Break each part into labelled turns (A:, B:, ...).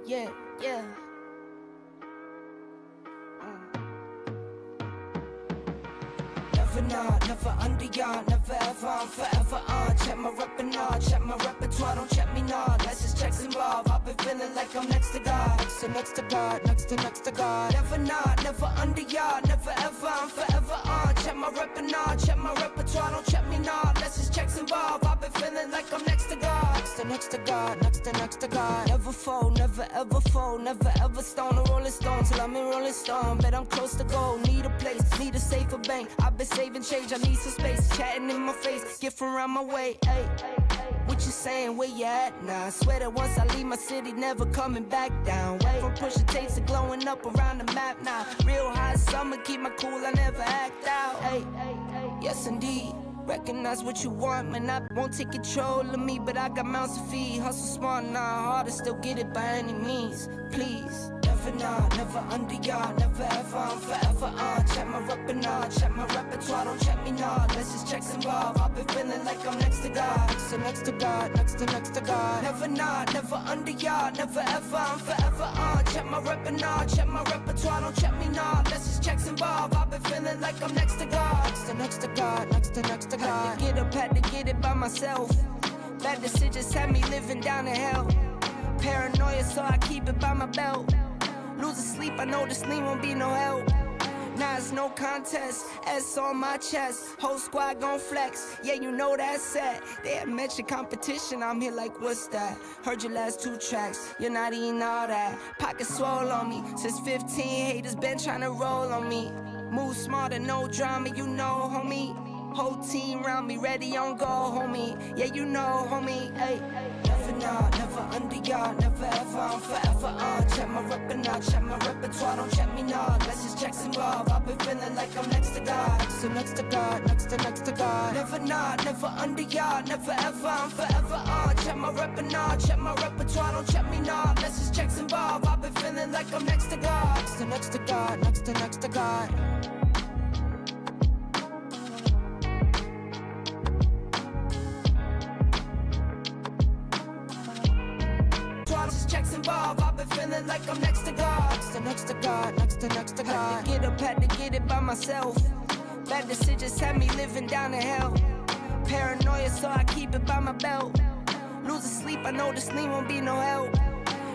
A: Yeah, yeah. Never not, never under yard, never ever, I'm forever on. Check my repertoire, check my repertoire, don't check me not. Let's just checks involved. I've been feeling like I'm next to God, next to God, next to God. Never not, never under yard, never ever, I'm forever on. Check my repertoire, don't check me not. Let's just checks involved. I've been feeling like I'm next to God, next to God, next to God. Never fold, never ever fold, never ever stone a rolling stone till I'm in Rolling Stone. Bet I'm close to goal, need a place, need a safer bank. I've been saving change, I need some space. Chatting in my face, get from around my way. Ay, what you saying, where you at now? I swear that once I leave my city, never coming back down. Wait from pushing tapes to glowing up around the map now. Real hot summer, keep my cool, I never act out. Ay, yes indeed. Recognize what you want, man, I won't take control of me, but I got mouths to feed. Hustle smart, not hard to still get it by any means. Please, never not, never under yard, never ever, I'm forever on. Check my repertoire, don't check me not. Let's just checks involved. I've been feeling like I'm next to God, next to God, next to God. Never not, never under yard, never ever, I'm forever on. Check my repertoire, don't check me not. Let's just checks involved. I've been feeling like I'm next to God, next to God, next to God. Had to get it by myself. Bad decisions had me living down in hell. Paranoia, so I keep it by my belt. Losing sleep, I know this lean won't be no help. Now it's no contest, S on my chest. Whole squad gon' flex, yeah you know that's set. They had mentioned competition, I'm here like what's that? Heard your last 2 tracks, you're not eating all that. Pocket swole on me, since 15 haters been tryna roll on me. Move smarter, no drama, you know homie. Whole team round me, ready on go, homie. Yeah, you know, homie. Ay, never not, never under yard, never ever, I'm forever on. Check my repertoire, don't check me not. Let's just checks involved. I've been feeling like I'm next to God, next to God, next to God. Never not, never under yard, never ever, I'm forever on. Check my repertoire, don't check me not. Let's just checks involved. I've been feeling like I'm next to God, next to God, next to God. Checks involved, I've been feeling like I'm next to God, next to God, next to God. Had to get it by myself. Bad decisions had me living down in hell. Paranoia, so I keep it by my belt. Losing sleep, I know this lean won't be no help.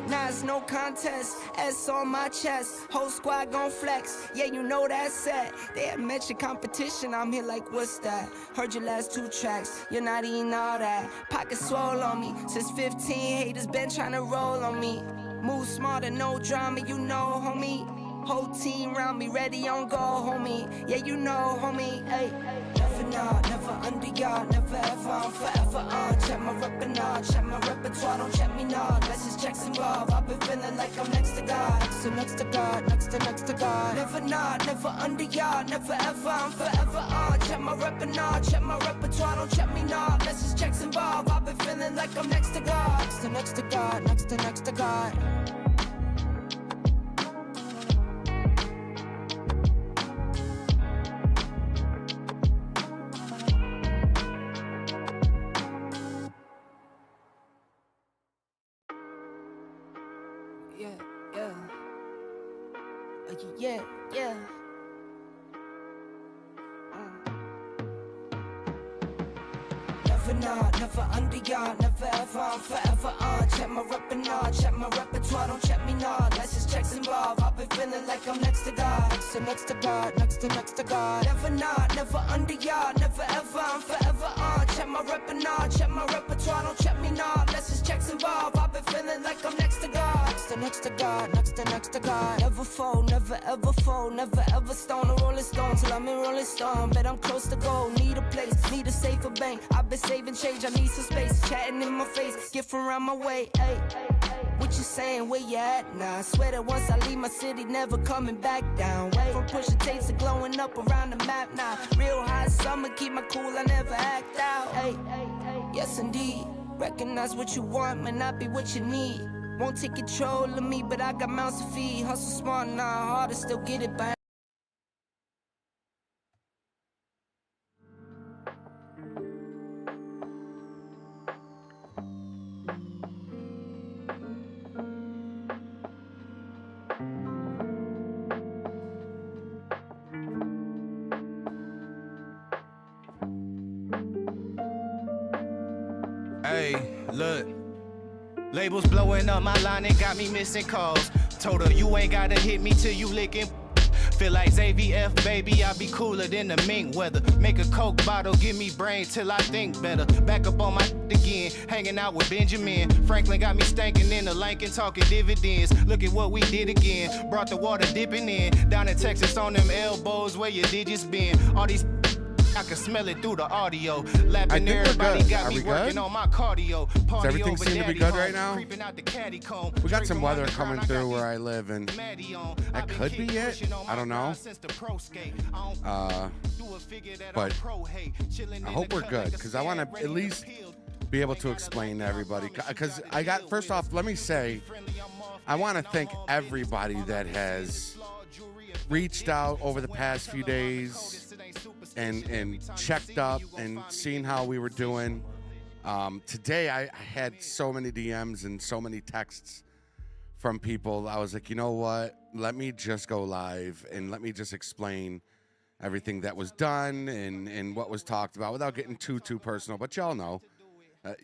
A: Now it's no contest, S on my chest. Whole squad gon' flex, yeah you know that's set. They had mentioned competition, I'm here like what's that? Heard your last 2 tracks, you're not eating all that. Pocket swole on me, since 15 haters been tryna roll on me. Move smarter, no drama, you know homie. Whole team round me, ready on go homie. Yeah you know homie, ay. Never not, never under yard, never ever, I'm forever on. Check my repertoire, don't check me not. Let's just checks involved. I've been feeling like I'm next to God, next to God, next to God. Never not, never under yard, never ever, I'm forever on. Check my repertoire, don't check me not. Let's just checks involved. I've been feeling like I'm next to God, next to God, next to God. Yeah, yeah. Yeah, yeah. Never not, never under yard, never ever, I'm forever on. Check my repertoire, don't check me not. Let's just checks involved. I've been feeling like I'm next to God, next to God, next to God. Never not, never under yard, never ever, I'm forever on. Check my repertoire, don't check me not. Let's just checks involved. I've been feeling like I'm next to God, next to God, next to God. Never fold, never ever fold, never ever stone a rolling stone till I'm in Rolling Stone. Bet I'm close to goal, need a place, need a safer bank. I've been saving change, I need some space. Chatting in my face, get from around my way. Ay, what you saying, where you at now? I swear that once I leave my city, never coming back down. Wait from pushing tapes to glowing up around the map now. Real hot summer, keep my cool, I never act out. Ay, yes indeed. Recognize what you want, may not be what you need. Won't take control of me, but I got mouths to feed. Hustle smart, not hard to still get it by.
B: Hey, look. Labels blowing up my line and got me missing calls. Told her you ain't gotta hit me till you licking. Feel like ZVF, baby, I be cooler than the mink weather. Make a Coke bottle, give me brain till I think better. Back up on my again, hanging out with Benjamin. Franklin got me stanking in the Lincoln, talking dividends. Look at what we did again. Brought the water dipping in. Down in Texas on them elbows where your digits been. All these I can smell it through the audio. Lapping everybody got me working on my cardio.
C: Does everything seem to be good right now? We got some weather coming through where I live, and that could be it. I don't know. But I hope we're good, because I want to at least be able to explain to everybody. Because I got, first off, let me say, I want to thank everybody that has reached out over the past few days and checked up and seen how we were doing. Today I had so many DMs and so many texts from people. I was like, you know what? Let me just go live and let me just explain everything that was done and what was talked about without getting too personal. But y'all know,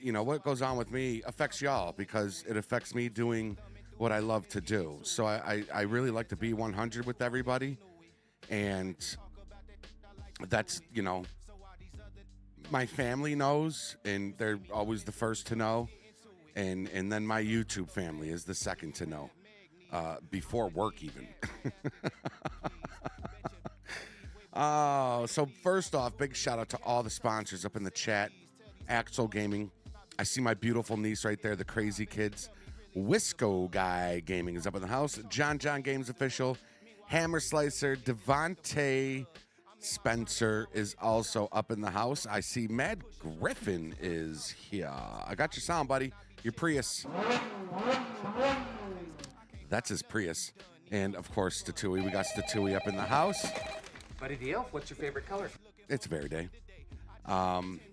C: you know, what goes on with me affects y'all because it affects me doing what I love to do. So I really like to be 100 with everybody. And that's, you know, my family knows, and they're always the first to know. And then my YouTube family is the second to know, before work even. So first off, big shout out to all the sponsors up in the chat. Axel Gaming. I see my beautiful niece right there, the Crazy Kids. Wisco Guy Gaming is up in the house. John Games Official. Hammer Slicer. Devontae Spencer is also up in the house. I see Mad Griffin is here. I got your sound, buddy. Your Prius. That's his Prius. And, of course, Statui. We got Statui up in the house.
D: Buddy the Elf, what's your favorite color?
C: It's Very Day.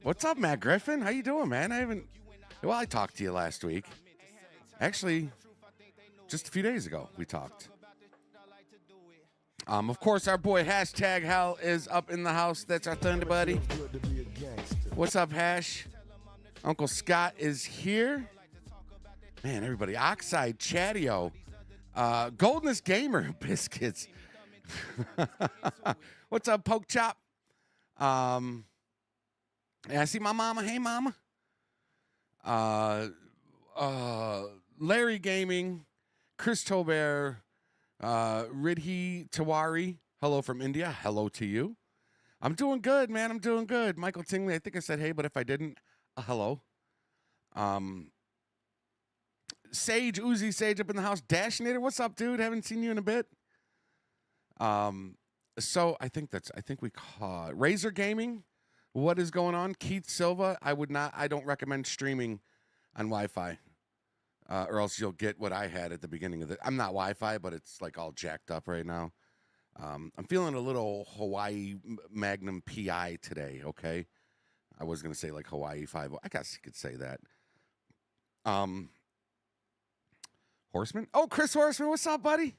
C: What's up, Matt Griffin? How you doing, man? I talked to you last week. Actually, just a few days ago, we talked. Of course, our boy Hashtag Hell is up in the house. That's our thunder buddy. What's up, Hash? Uncle Scott is here. Man, everybody. Oxide, Chatio, Goldenest Gamer Biscuits. What's up, Poke Chop? And I see my mama. Hey, mama. Larry Gaming, Chris Tobert, Ridhi Tawari, hello from India. Hello to you. I'm doing good, man. I'm doing good. Michael Tingley, I think I said hey, but if I didn't, hello. Sage, Uzi Sage up in the house. Dashinator, what's up, dude? Haven't seen you in a bit. So I think we caught Razor Gaming. What is going on? Keith Silva, I don't recommend streaming on Wi-Fi. Or else you'll get what I had at the beginning of it. I'm not Wi-Fi, but it's like all jacked up right now. I'm feeling a little Hawaii Magnum PI today, okay? I was going to say like Hawaii 5. I guess you could say that. Horseman? Oh, Chris Horseman, what's up, buddy?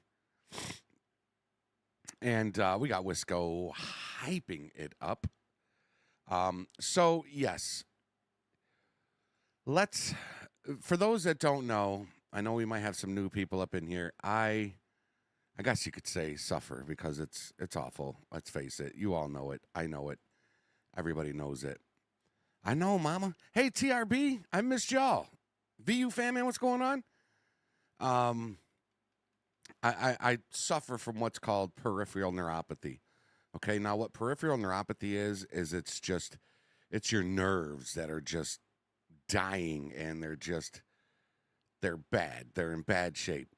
C: And we got Wisco hyping it up. So, yes. For those that don't know, I know we might have some new people up in here. I guess you could say suffer because it's awful. Let's face it. You all know it. I know it. Everybody knows it. I know, mama. Hey, TRB, I missed y'all. VU family, what's going on? I suffer from what's called peripheral neuropathy. Okay, now what peripheral neuropathy is it's your nerves that are just dying, and they're bad. They're in bad shape.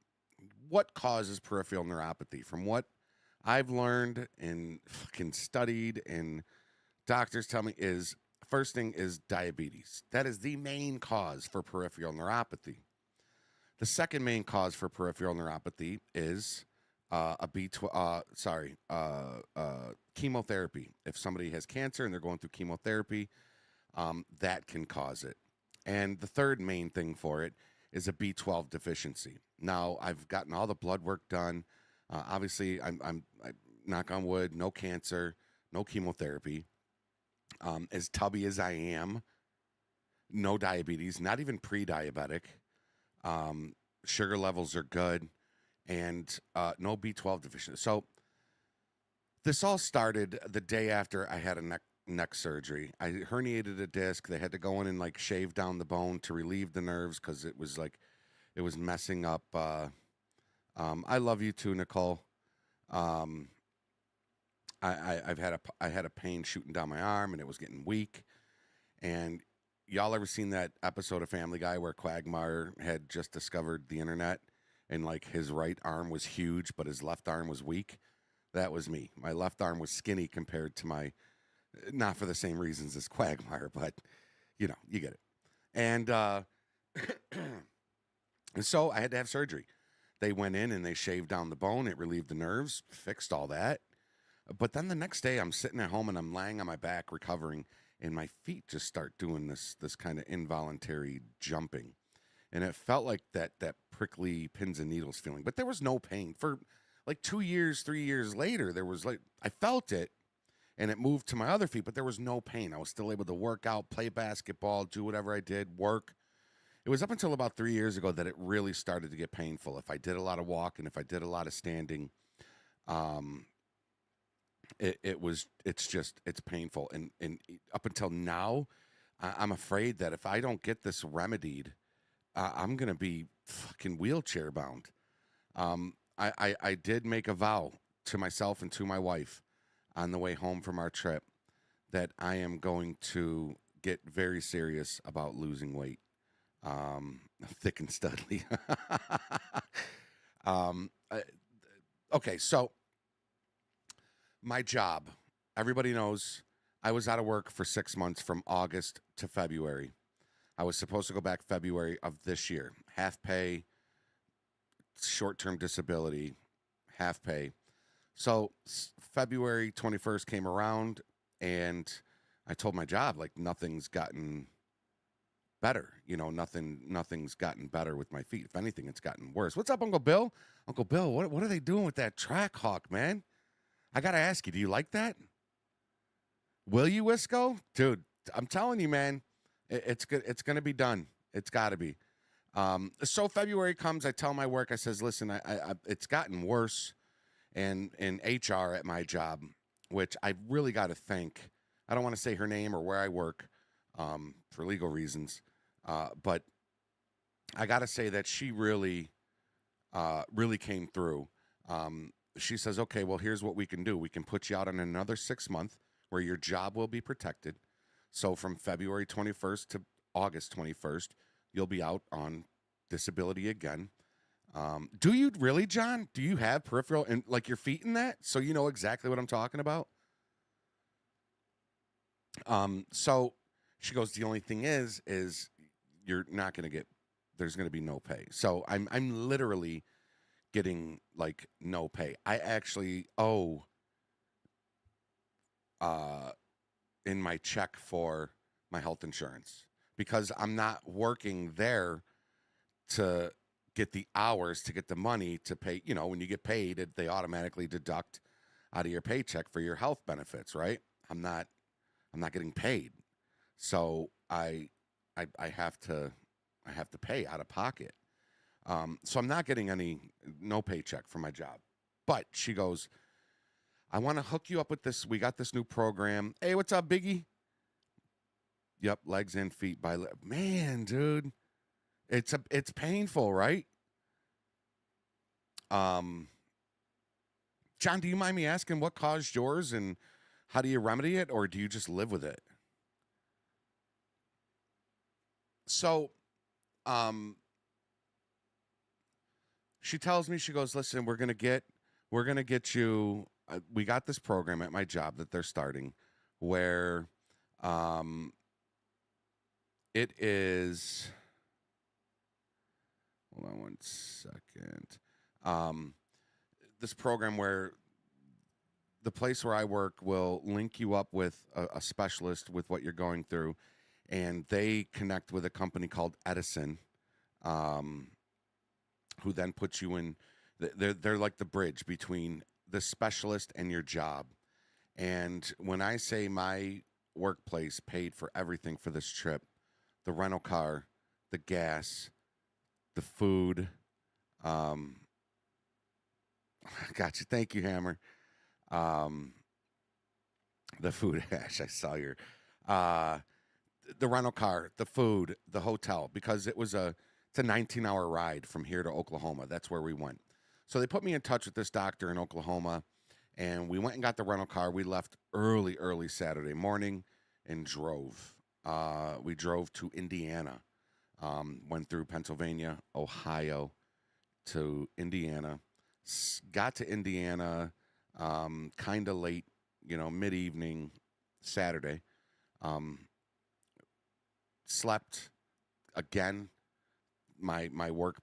C: What causes peripheral neuropathy? From what I've learned and fucking studied and doctors tell me is, first thing is diabetes. That is the main cause for peripheral neuropathy. The second main cause for peripheral neuropathy is chemotherapy. If somebody has cancer and they're going through chemotherapy, that can cause it. And the third main thing for it is a B12 deficiency. Now, I've gotten all the blood work done. Obviously, I knock on wood, no cancer, no chemotherapy. As tubby as I am, no diabetes, not even pre-diabetic. Sugar levels are good, and no B12 deficiency. So this all started the day after I had a neck surgery. I herniated a disc. They had to go in and like shave down the bone to relieve the nerves because it was messing up. I love you too, Nicole. I had a pain shooting down my arm, and it was getting weak. And y'all ever seen that episode of Family Guy where Quagmire had just discovered the internet, and like his right arm was huge, but his left arm was weak? That was me. My left arm was skinny compared to my, not for the same reasons as Quagmire, but you know, you get it. And and so I had to have surgery. They went in and they shaved down the bone. It relieved the nerves, fixed all that. But then the next day I'm sitting at home and I'm lying on my back recovering, and my feet just start doing this kind of involuntary jumping. And it felt like that prickly pins and needles feeling. But there was no pain. For like 2 years, 3 years later, there was like, I felt it, and it moved to my other feet, but there was no pain. I was still able to work out, play basketball, do whatever I did, work. It was up until about 3 years ago that it really started to get painful. If I did a lot of walking, if I did a lot of standing, it's painful. And up until now, I'm afraid that if I don't get this remedied, I'm going to be fucking wheelchair bound. I did make a vow to myself and to my wife on the way home from our trip that I am going to get very serious about losing weight. Thick and studly. Okay, so my job, everybody knows I was out of work for 6 months from August to February. I was supposed to go back February of this year. Half pay, short-term disability, half pay. So February 21st came around, and I told my job, like, nothing's gotten better. You know, nothing's gotten better with my feet. If anything, it's gotten worse. What's up, Uncle Bill? Uncle Bill, what are they doing with that track hawk, man? I got to ask you, do you like that? Will you, Wisco? Dude, I'm telling you, man, it's good. It's going to be done. It's got to be. So February comes, I tell my work, I says, listen, I it's gotten worse. And in HR at my job, which I really got to thank, I don't want to say her name or where I work for legal reasons, but I got to say that she really came through. She says, okay, well, here's what we can do. We can put you out on another 6 month where your job will be protected. So from February 21st to August 21st, you'll be out on disability again. Do you really, John? Do you have peripheral and like your feet in that? So you know exactly what I'm talking about? So she goes, the only thing is you're not going to get, there's going to be no pay. So I'm literally getting like no pay. I actually owe in my check for my health insurance because I'm not working there to get the hours, to get the money to pay. You know, when you get paid, they automatically deduct out of your paycheck for your health benefits, right? I'm not getting paid. So I have to pay out of pocket. So I'm not getting no paycheck from my job. But she goes, I want to hook you up with this. We got this new program. Hey, what's up, Biggie? Yep, legs and feet by man, dude. It's painful, right? John, do you mind me asking what caused yours and how do you remedy it, or do you just live with it? So, she tells me, she goes, listen, we're gonna get you. We got this program at my job that they're starting, where, it is. Hold on one second. This program where the place where I work will link you up with a specialist with what you're going through, and they connect with a company called Edison, who then puts you in. They're like the bridge between the specialist and your job. And when I say my workplace paid for everything for this trip, the rental car, the gas, the food. Gotcha. Thank you, Hammer. The food, Ash. I saw your, the rental car, the food, the hotel, because it's a 19-hour ride from here to Oklahoma. That's where we went. So they put me in touch with this doctor in Oklahoma, and we went and got the rental car. We left early Saturday morning and drove. We drove to Indiana, went through Pennsylvania, Ohio to Indiana, got to Indiana kind of late, mid-evening Saturday. Slept again. My work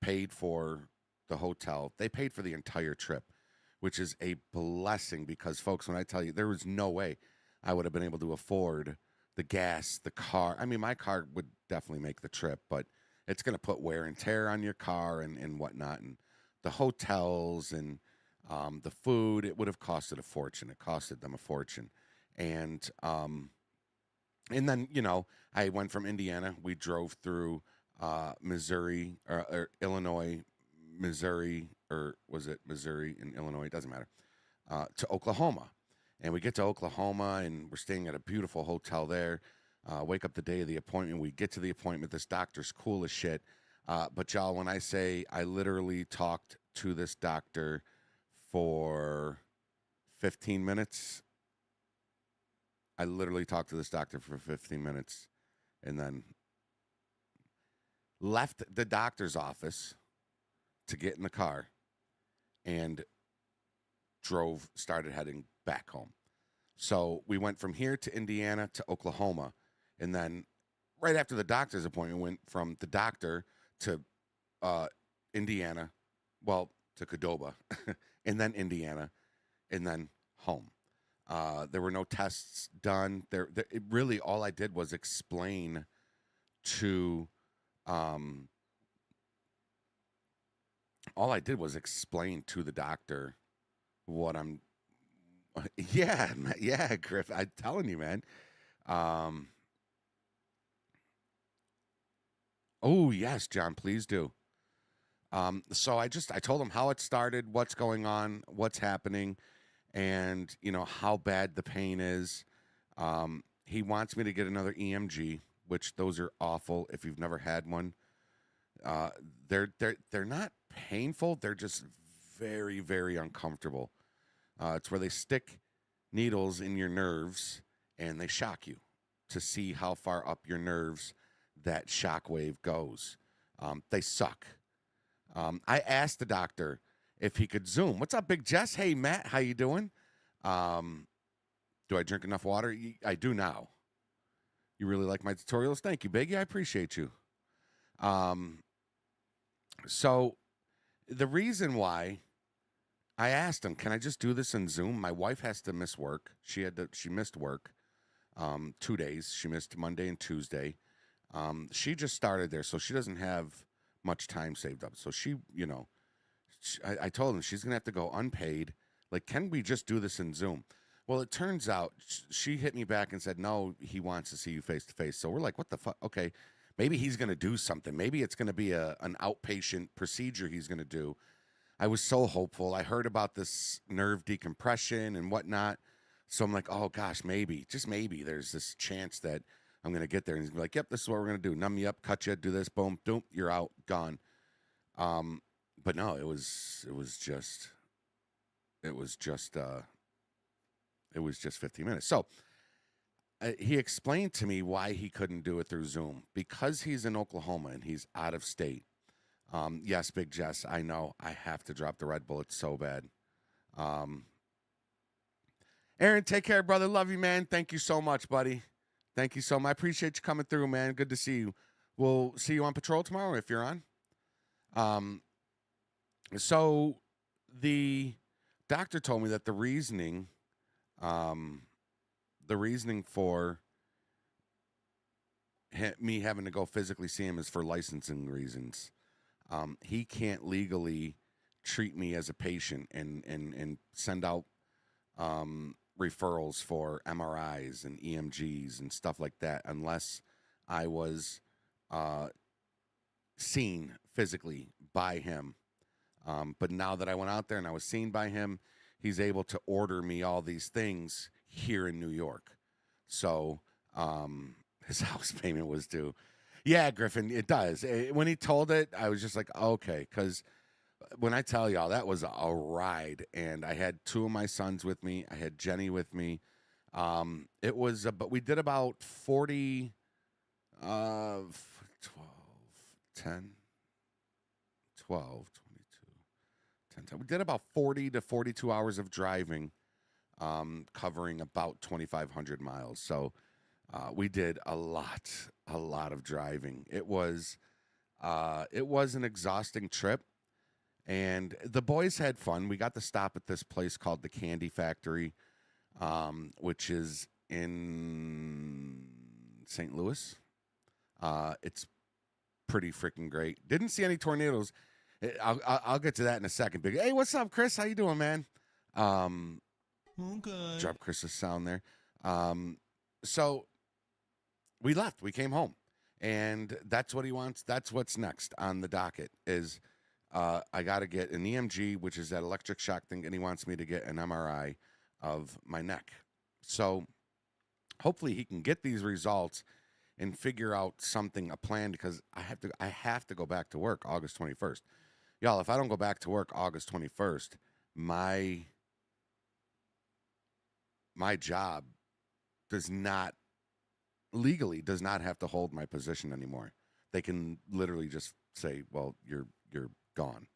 C: paid for the hotel. They paid for the entire trip, which is a blessing because, folks, when I tell you, there was no way I would have been able to afford the gas, the car. I mean, my car would definitely make the trip, but it's going to put wear and tear on your car and whatnot. And the hotels and the food, it would have costed a fortune. It costed them a fortune. And then, I went from Indiana. We drove through Missouri, or Illinois, Missouri, or was it Missouri and Illinois? It doesn't matter. To Oklahoma. And we get to Oklahoma, and we're staying at a beautiful hotel there. Wake up the day of the appointment. We get to the appointment. This doctor's cool as shit. But y'all, when I say I literally talked to this doctor for 15 minutes, I literally talked to this doctor for 15 minutes and then left the doctor's office to get in the car and started heading back home. So we went from here to Indiana to Oklahoma. And then right after the doctor's appointment, went from the doctor to Indiana, to Caddoba, and then Indiana, and then home. There were no tests done. It really, all I did was explain to the doctor what I'm. Yeah, Griff. I'm telling you, man. Oh yes, John, please do. So I told him how it started, what's going on, what's happening, and how bad the pain is. He wants me to get another EMG, which those are awful if you've never had one. They're not painful. They're just very, very uncomfortable. It's where they stick needles in your nerves and they shock you to see how far up your nerves that shock wave goes. They suck. I asked the doctor if he could Zoom. What's up, Big Jess? Hey, Matt, how you doing? Do I drink enough water? I do now. You really like my tutorials? Thank you, Biggie. I appreciate you. So the reason why I asked him, can I just do this in Zoom? My wife has to miss work. She missed work 2 days. She missed Monday and Tuesday. She just started there, so she doesn't have much time saved up. So I told him she's going to have to go unpaid. Like, can we just do this in Zoom? Well, it turns out she hit me back and said, no, he wants to see you face to face. So we're like, what the fuck? Okay, maybe he's going to do something. Maybe it's going to be an outpatient procedure he's going to do. I was so hopeful. I heard about this nerve decompression and whatnot. So I'm like, oh, gosh, maybe, just maybe there's this chance that I'm going to get there. And he's going to be like, yep, this is what we're going to do. Numb you up, cut you, do this, boom, doom, you're out, gone. But no, it was just 15 minutes. So he explained to me why he couldn't do it through Zoom. Because he's in Oklahoma and he's out of state. Yes, Big Jess, I know. I have to drop the Red Bull. It's so bad. Aaron, take care, brother. Love you, man. Thank you so much, buddy. Thank you so much. I appreciate you coming through, man. Good to see you. We'll see you on patrol tomorrow if you're on. So the doctor told me that the reasoning for me having to go physically see him is for licensing reasons. He can't legally treat me as a patient and send out referrals for MRIs and EMGs and stuff like that unless I was seen physically by him. But now that I went out there and I was seen by him, he's able to order me all these things here in New York. So his house payment was due. Yeah, Griffin, it does. When he told it, I was just like, okay, because when I tell y'all, that was a ride, and I had two of my sons with me. I had Jenny with me. It was, but we did about 40, 12, 10, 12, 22, 10, 10. We did about 40 to 42 hours of driving, covering about 2,500 miles. So we did a lot of driving. It was an exhausting trip. And the boys had fun. We got to stop at this place called the Candy Factory, which is in St. Louis. It's pretty freaking great. Didn't see any tornadoes. I'll get to that in a second. Big. Hey, what's up, Chris? How you doing, man? Okay. Drop Chris's sound there. So we left. We came home, and that's what he wants. That's what's next on the docket is. I got to get an EMG, which is that electric shock thing, and he wants me to get an MRI of my neck. So hopefully he can get these results and figure out a plan, because I have to go back to work August 21st. Y'all, if I don't go back to work August 21st, my job legally does not have to hold my position anymore. They can literally just say, well, you're gone.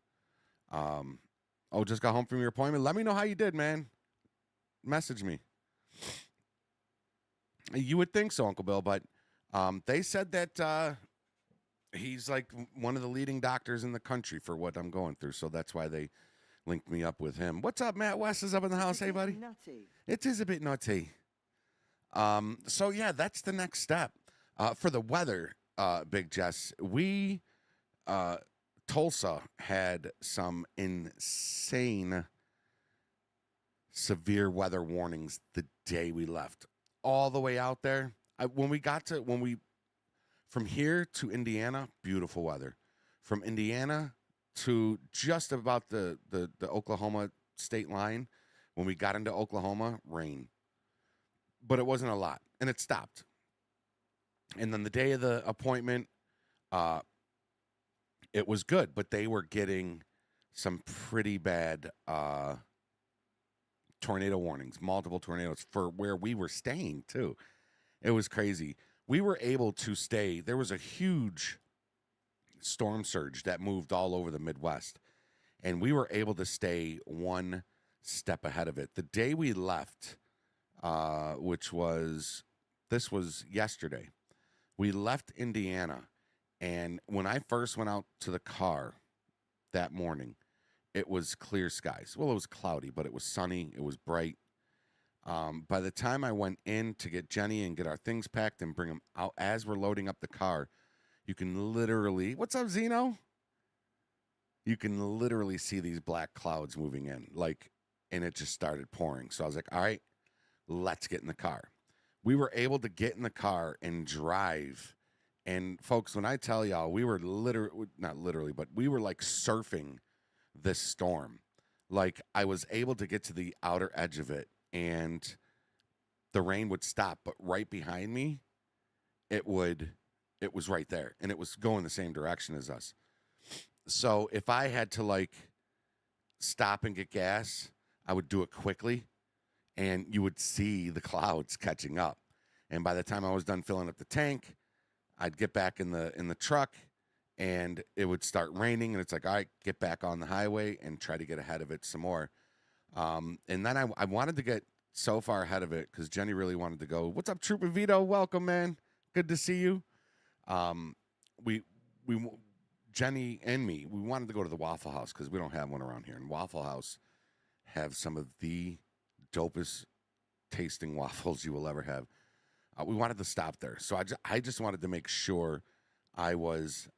C: Just got home from your appointment. Let me know how you did, man. Message me. You would think so, Uncle Bill, but they said that he's like one of the leading doctors in the country for what I'm going through, so that's why they linked me up with him. What's up, Matt West is up in the house. Hey, buddy.
E: Nutty.
C: It is a bit nutty. So yeah, that's the next step. For the weather, Big Jess, Tulsa had some insane severe weather warnings the day we left. All the way out there. From here to Indiana, beautiful weather. From Indiana to just about the Oklahoma state line, when we got into Oklahoma, rain. But it wasn't a lot, and it stopped. And then the day of the appointment, it was good, but they were getting some pretty bad tornado warnings, multiple tornadoes for where we were staying, too. It was crazy. We were able to stay. There was a huge storm surge that moved all over the Midwest, and we were able to stay one step ahead of it. The day we left, this was yesterday, we left Indiana. And when I first went out to the car that morning, it was clear skies. Well, it was cloudy, but it was sunny. It was bright. By the time I went in to get Jenny and get our things packed and bring them out, as we're loading up the car, you can literally, what's up, Zeno? You can literally see these black clouds moving in, and it just started pouring. So I was like, all right, let's get in the car. We were able to get in the car and drive. And folks, when I tell y'all, we were not literally, but we were like surfing this storm. Like, I was able to get to the outer edge of it, and the rain would stop, but right behind me, it was right there, and it was going the same direction as us. So if I had to stop and get gas, I would do it quickly, and you would see the clouds catching up. And by the time I was done filling up the tank, I'd get back in the truck, and it would start raining, and it's like, all right, get back on the highway and try to get ahead of it some more. And then I wanted to get so far ahead of it because Jenny really wanted to go. What's up, Trooper Vito? Welcome, man. Good to see you. Jenny and me, we wanted to go to the Waffle House because we don't have one around here. And Waffle House have some of the dopest tasting waffles you will ever have. We wanted to stop there. So I just wanted to make sure I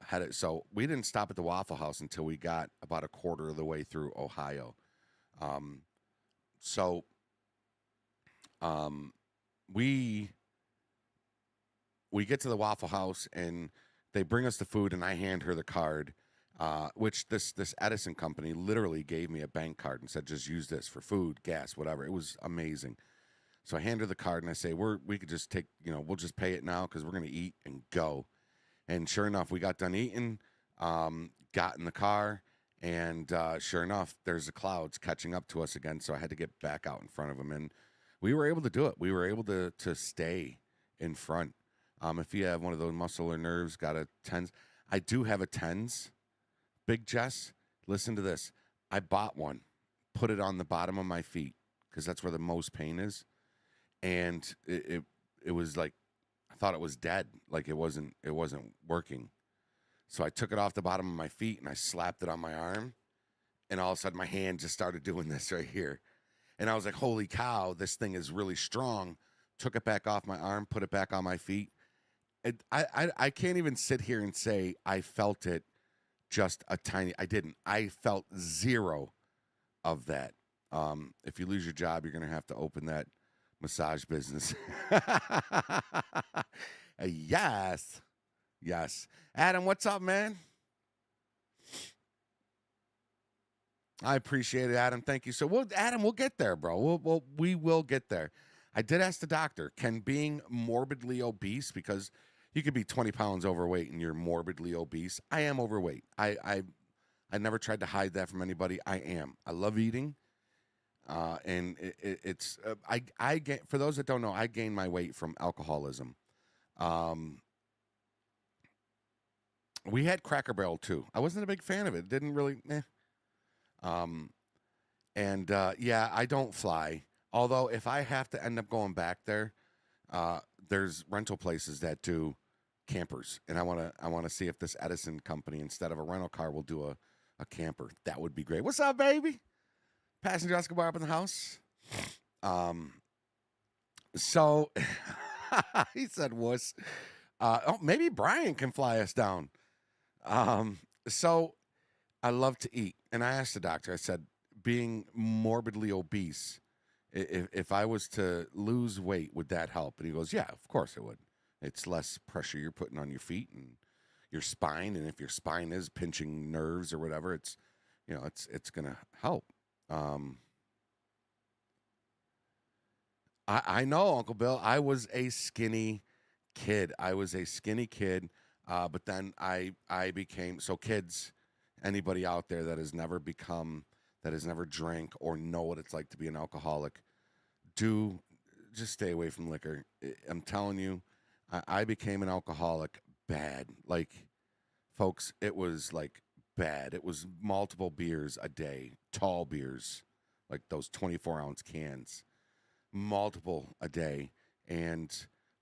C: had it. So we didn't stop at the Waffle House until we got about a quarter of the way through Ohio. We we get to the Waffle House, and they bring us the food, and I hand her the card, which this Edison company literally gave me a bank card and said, just use this for food, gas, whatever. It was amazing. So I hand her the card, and I say, we could just take, we'll just pay it now because we're going to eat and go. And sure enough, we got done eating, got in the car, and sure enough, there's the clouds catching up to us again. So I had to get back out in front of them, and we were able to do it. We were able to stay in front. If you have one of those muscle or nerves, got a TENS. I do have a TENS. Big Jess, listen to this. I bought one, put it on the bottom of my feet because that's where the most pain is. And it was like, I thought it was dead. Like it wasn't working. So I took it off the bottom of my feet and I slapped it on my arm. And all of a sudden my hand just started doing this right here. And I was like, holy cow, this thing is really strong. Took it back off my arm, put it back on my feet. I can't even sit here and say I felt it just a tiny. I didn't. I felt zero of that. If you lose your job, you're going to have to open that massage business. Yes. Adam, what's up, man? I appreciate it, Adam. Thank you. So, Adam, we'll get there, bro. We will get there. I did ask the doctor, can being morbidly obese, because you could be 20 pounds overweight and you're morbidly obese. I am overweight. I never tried to hide that from anybody. I am. I love eating. And it's I gain, for those that don't know, I gained my weight from alcoholism. We had Cracker Barrel too. I wasn't a big fan of it. Didn't really. Yeah, I don't fly. Although if I have to end up going back there, there's rental places that do campers, and I want to see if this Edison company, instead of a rental car, will do a camper. That would be great. What's up, baby? Passenger Escobar up in the house. So he said, "Wuss." Maybe Brian can fly us down. So I love to eat, and I asked the doctor. I said, being morbidly obese, if I was to lose weight, would that help? And he goes, yeah, of course it would. It's less pressure you're putting on your feet and your spine, and if your spine is pinching nerves or whatever, it's gonna help. I know, Uncle Bill. I was a skinny kid. But then I became, so kids, anybody out there that has never drank or know what it's like to be an alcoholic, just stay away from liquor. I'm telling you, I became an alcoholic bad. Like, folks, it was like bad. It was multiple beers a day, tall beers, like those 24-ounce cans, multiple a day. And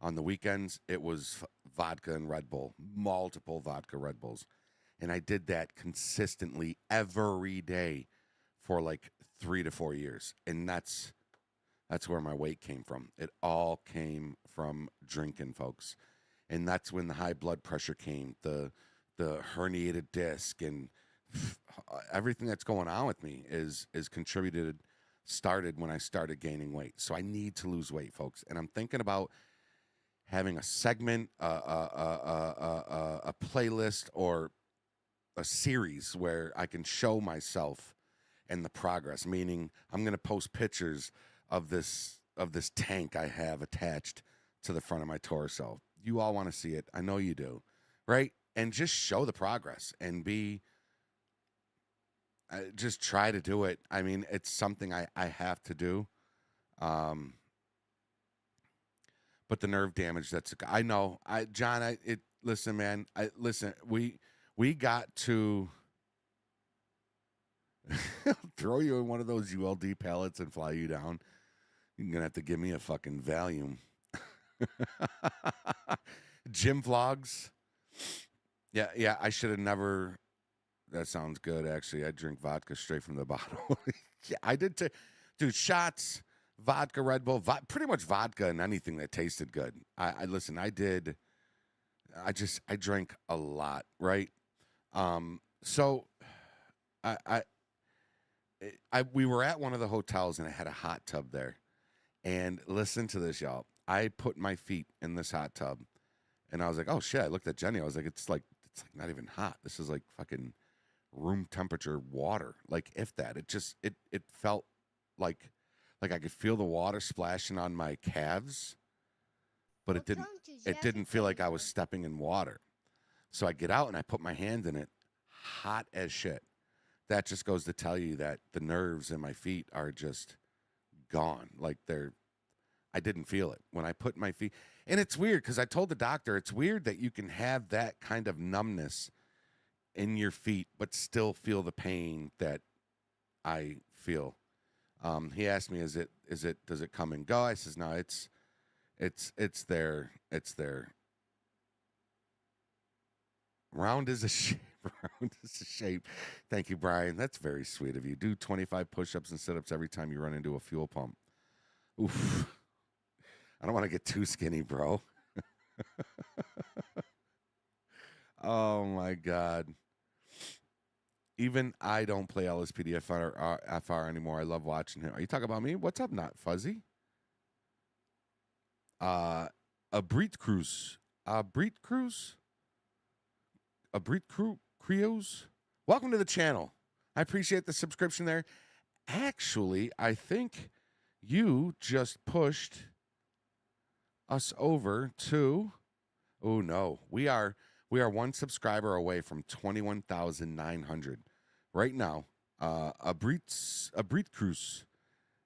C: on the weekends, it was vodka and Red Bull, multiple vodka Red Bulls. And I did that consistently every day for like 3 to 4 years. And that's where my weight came from. It all came from drinking, folks. And that's when the high blood pressure came, the herniated disc, and everything that's going on with me is started when I started gaining weight. So I need to lose weight, folks. And I'm thinking about having a segment, a playlist, or a series where I can show myself and the progress. Meaning, I'm going to post pictures of this tank I have attached to the front of my torso. You all want to see it. I know you do, right? And just show the progress and just try to do it. I mean, it's something I have to do. But the nerve damage, I know. John, listen, man. Listen, we got to throw you in one of those ULD pallets and fly you down. You're going to have to give me a fucking Valium. Gym vlogs. Yeah, I should have never. That sounds good, actually. I drink vodka straight from the bottle. Yeah, I did too. Dude, shots, vodka, Red Bull, pretty much vodka and anything that tasted good. Listen, I drank a lot, right? So we were at one of the hotels and it had a hot tub there. And listen to this, y'all. I put my feet in this hot tub And I was like, oh shit. I looked at Jenny. I was like, it's like not even hot. This is like fucking room temperature water. Like if that. It felt like I could feel the water splashing on my calves, but it didn't feel like I was stepping in water. So I get out and I put my hand in it, hot as shit. That just goes to tell you that the nerves in my feet are just gone. Like I didn't feel it when I put my feet. And it's weird because I told the doctor it's weird that you can have that kind of numbness in your feet, but still feel the pain that I feel. He asked me, does it come and go? I says, no, it's there. It's there. Round is a shape. Round is a shape. Thank you, Brian. That's very sweet of you. Do 25 push-ups and sit-ups every time you run into a fuel pump. Oof. I don't want to get too skinny, bro. Oh, my God. Even I don't play LSPD FR anymore. I love watching him. Are you talking about me? What's up, Not Fuzzy? A Breed Cruise. Creos. Welcome to the channel. I appreciate the subscription there. Actually, I think you just pushed us over to. Oh no, we are one subscriber away from 21,900 right now. A Breed Cruise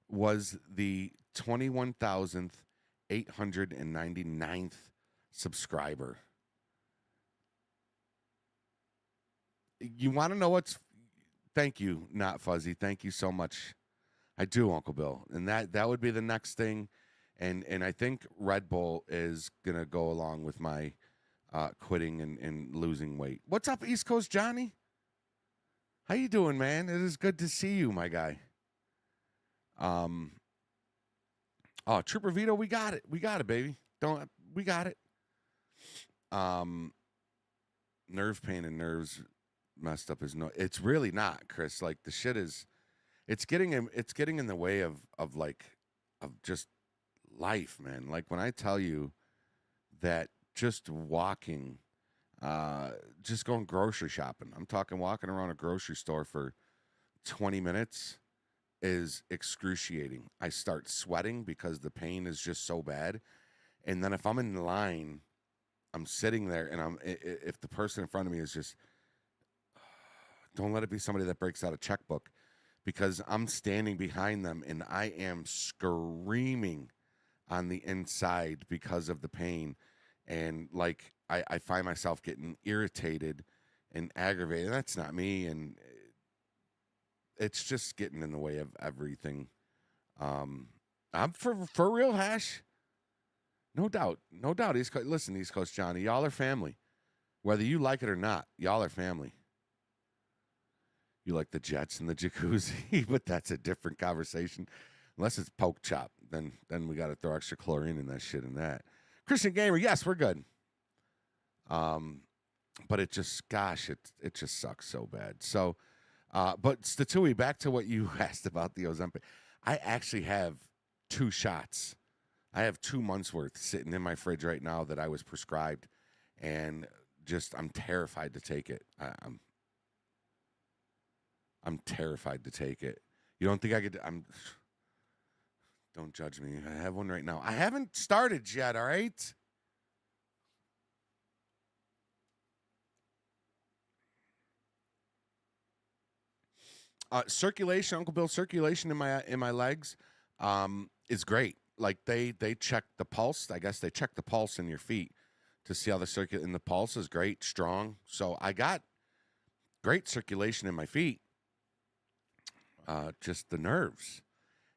C: was the 21,899th subscriber. You want to know what's? Thank you, Not Fuzzy. Thank you so much. I do, Uncle Bill, and that would be the next thing, and I think Red Bull is gonna go along with my quitting and losing weight. What's up, East Coast Johnny? How you doing, man? It is good to see you, my guy. Oh, Trooper Vito, we got it, baby. We got it. Nerve pain and nerves messed up is no. It's really not, Chris. Like the shit is, it's getting in the way of just life, man. Like when I tell you that just walking, just going grocery shopping. I'm talking walking around a grocery store for 20 minutes is excruciating. I start sweating because the pain is just so bad. And then if I'm in line, I'm sitting there and if the person in front of me is just, don't let it be somebody that breaks out a checkbook, because I'm standing behind them and I am screaming on the inside because of the pain. And like, I find myself getting irritated and aggravated. That's not me. And it's just getting in the way of everything. I'm for real, Hash. No doubt. East Coast, listen, East Coast Johnny, y'all are family. Whether you like it or not, y'all are family. You like the Jets and the jacuzzi, but that's a different conversation. Unless it's poke chop, then we got to throw extra chlorine in that shit and that. Christian Gamer, yes, we're good. But it just, gosh, it just sucks so bad. So, but Statui, back to what you asked about the Ozempic. I actually have 2 shots. I have 2 months worth sitting in my fridge right now that I was prescribed, and just I'm terrified to take it. I'm terrified to take it. You don't think I could? Don't judge me. I have one right now. I haven't started yet. All right. Circulation, Uncle Bill. Circulation in my legs is great. Like they check the pulse. I guess they check the pulse in your feet to see how the and the pulse is great, strong. So I got great circulation in my feet. Just the nerves.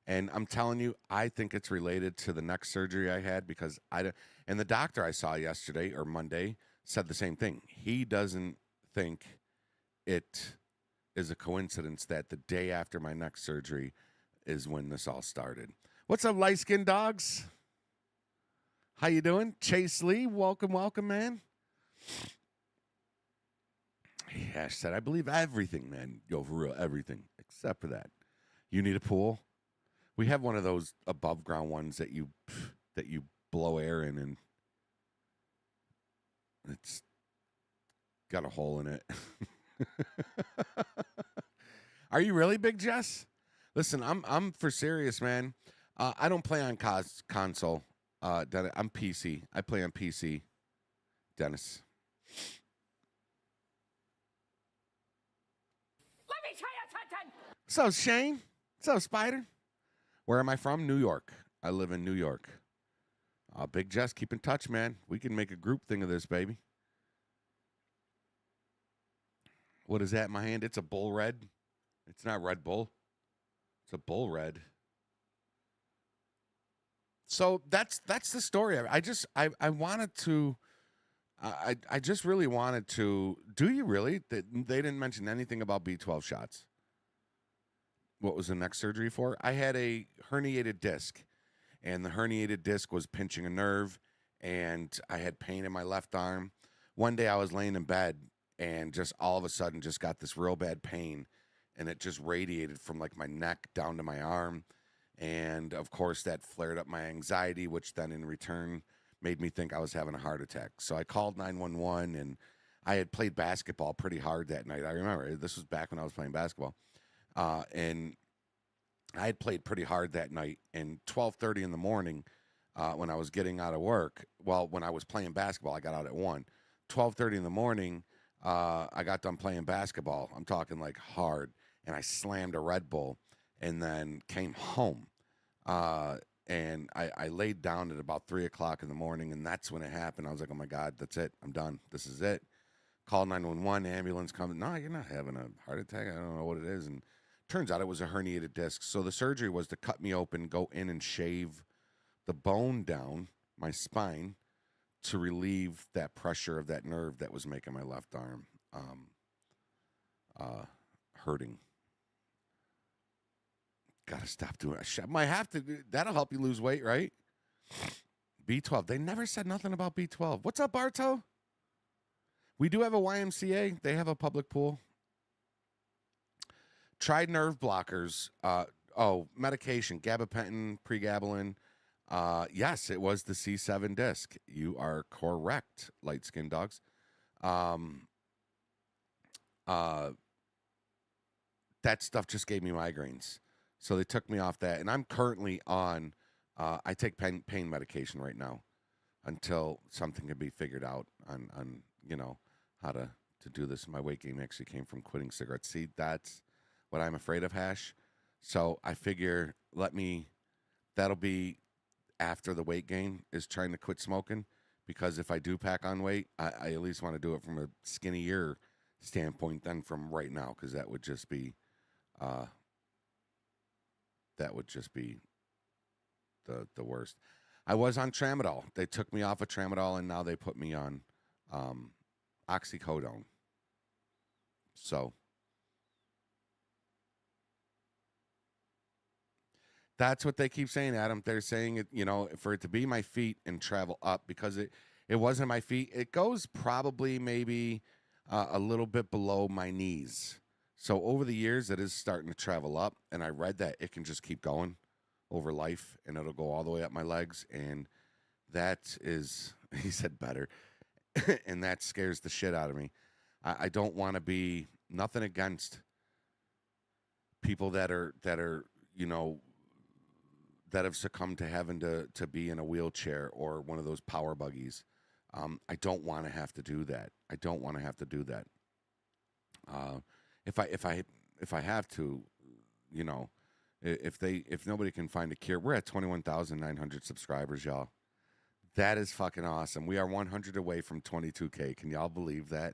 C: And I'm telling you, I think it's related to the neck surgery I had, because and the doctor I saw yesterday or Monday said the same thing. He doesn't think it is a coincidence that the day after my neck surgery is when this all started. What's up, light-skinned dogs? How you doing? Chase Lee, welcome, man. Hash said, I believe everything, man. Yo, for real, everything, except for that. You need a pool? We have one of those above ground ones that you blow air in, and It's got a hole in it. Are you really, Big Jess? Listen, I'm for serious, man. I don't play on console. Dennis, I'm PC. I play on PC. Dennis.
E: Let me tell you something.
C: So Shane. So Spider. Where am I from? New York. I live in New York. Big Jess, keep in touch, man. We can make a group thing of this, baby. What is that in my hand? It's a Bull Red. It's not Red Bull. It's a Bull Red. So that's the story. I wanted to. I just really wanted to. Do you really? They didn't mention anything about B12 shots. What was the next surgery for? I had a herniated disc, and the herniated disc was pinching a nerve, and I had pain in my left arm. One day I was laying in bed, and just all of a sudden just got this real bad pain, and it just radiated from like my neck down to my arm. And of course that flared up my anxiety, which then in return made me think I was having a heart attack. So I called 911, and I had played basketball pretty hard that night. I remember this was back when I was playing basketball. And I had played pretty hard that night, and 12:30 in the morning, when I was getting out of work, well, when I was playing basketball, I got out at 1. 12:30 in the morning, I got done playing basketball. I'm talking like hard, and I slammed a Red Bull and then came home. And I laid down at about 3 o'clock in the morning, and that's when it happened. I was like, oh my God, that's it. I'm done. This is it. Call 911, ambulance comes. No, you're not having a heart attack. I don't know what it is. And turns out it was a herniated disc. So the surgery was to cut me open, go in and shave the bone down my spine to relieve that pressure of that nerve that was making my left arm hurting. Gotta stop doing it. I might have to. That'll help you lose weight, right? B12. They never said nothing about B12. What's up, Barto? We do have a YMCA. They have a public pool. Tried nerve blockers. Medication. Gabapentin, pregabalin. Yes, it was the C7 disc. You are correct, light-skinned dogs. That stuff just gave me migraines. So they took me off that. And I'm currently on, I take pain medication right now until something can be figured out on how to do this. My weight gain actually came from quitting cigarettes. See, that's what I'm afraid of, Hash. So I figure that'll be after the weight gain is trying to quit smoking, because if I do pack on weight, I at least want to do it from a skinnier standpoint than from right now, because that would just be the worst. I was on tramadol. They took me off of tramadol, and now they put me on oxycodone. So that's what they keep saying, Adam. They're saying it, for it to be my feet and travel up, because it wasn't my feet. It goes probably maybe a little bit below my knees. So over the years, it is starting to travel up, and I read that it can just keep going over life, and it'll go all the way up my legs, and that is, he said, better, and that scares the shit out of me. I don't want to be, nothing against people that have succumbed to having to be in a wheelchair or one of those power buggies. I don't want to have to do that. If I have to, if nobody can find a cure, we're at 21,900 subscribers, y'all. That is fucking awesome. We are 100 away from 22K. Can y'all believe that?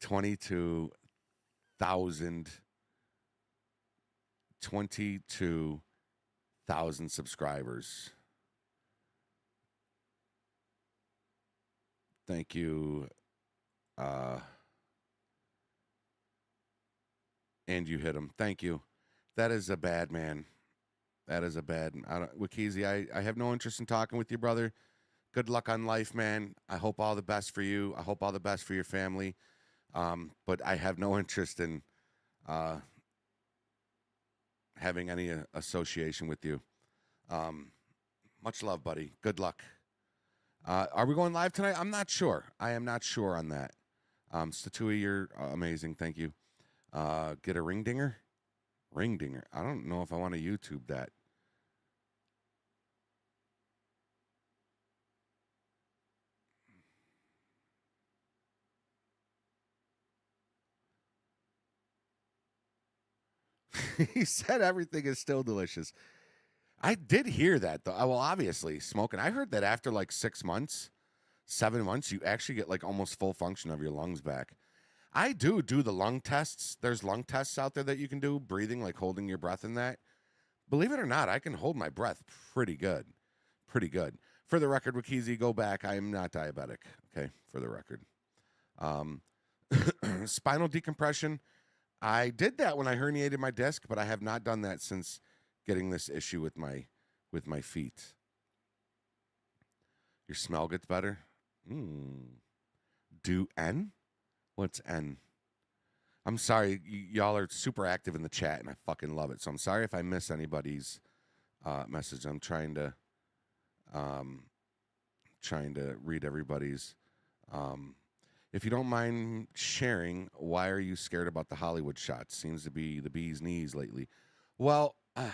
C: 22,000 subscribers. Thank you. And you hit him. Thank you. That is a bad man. Wikizi, I have no interest in talking with you, brother. Good luck on life, man. I hope all the best for you. I hope all the best for your family. But I have no interest in having any association with you. Much love, buddy. Good luck. Are we going live tonight? I'm not sure. I am not sure on that. Statui, you're amazing. Thank you. Get a ring dinger? Ring dinger. I don't know if I want to YouTube that. He said everything is still delicious. I did hear that, though. Well, obviously, smoking. I heard that after like 6 months, 7 months, you actually get like almost full function of your lungs back. I do the lung tests. There's lung tests out there that you can do, breathing, like holding your breath in that. Believe it or not, I can hold my breath pretty good. Pretty good. For the record, Wakizi, go back. I am not diabetic, okay, for the record. Spinal decompression. I did that when I herniated my disc, but I have not done that since getting this issue with my feet. Your smell gets better. Do N? What's N? I'm sorry, y'all are super active in the chat, and I fucking love it. So I'm sorry if I miss anybody's message. I'm trying to read everybody's. If you don't mind sharing, why are you scared about the Hollywood shots? Seems to be the bee's knees lately. Well, I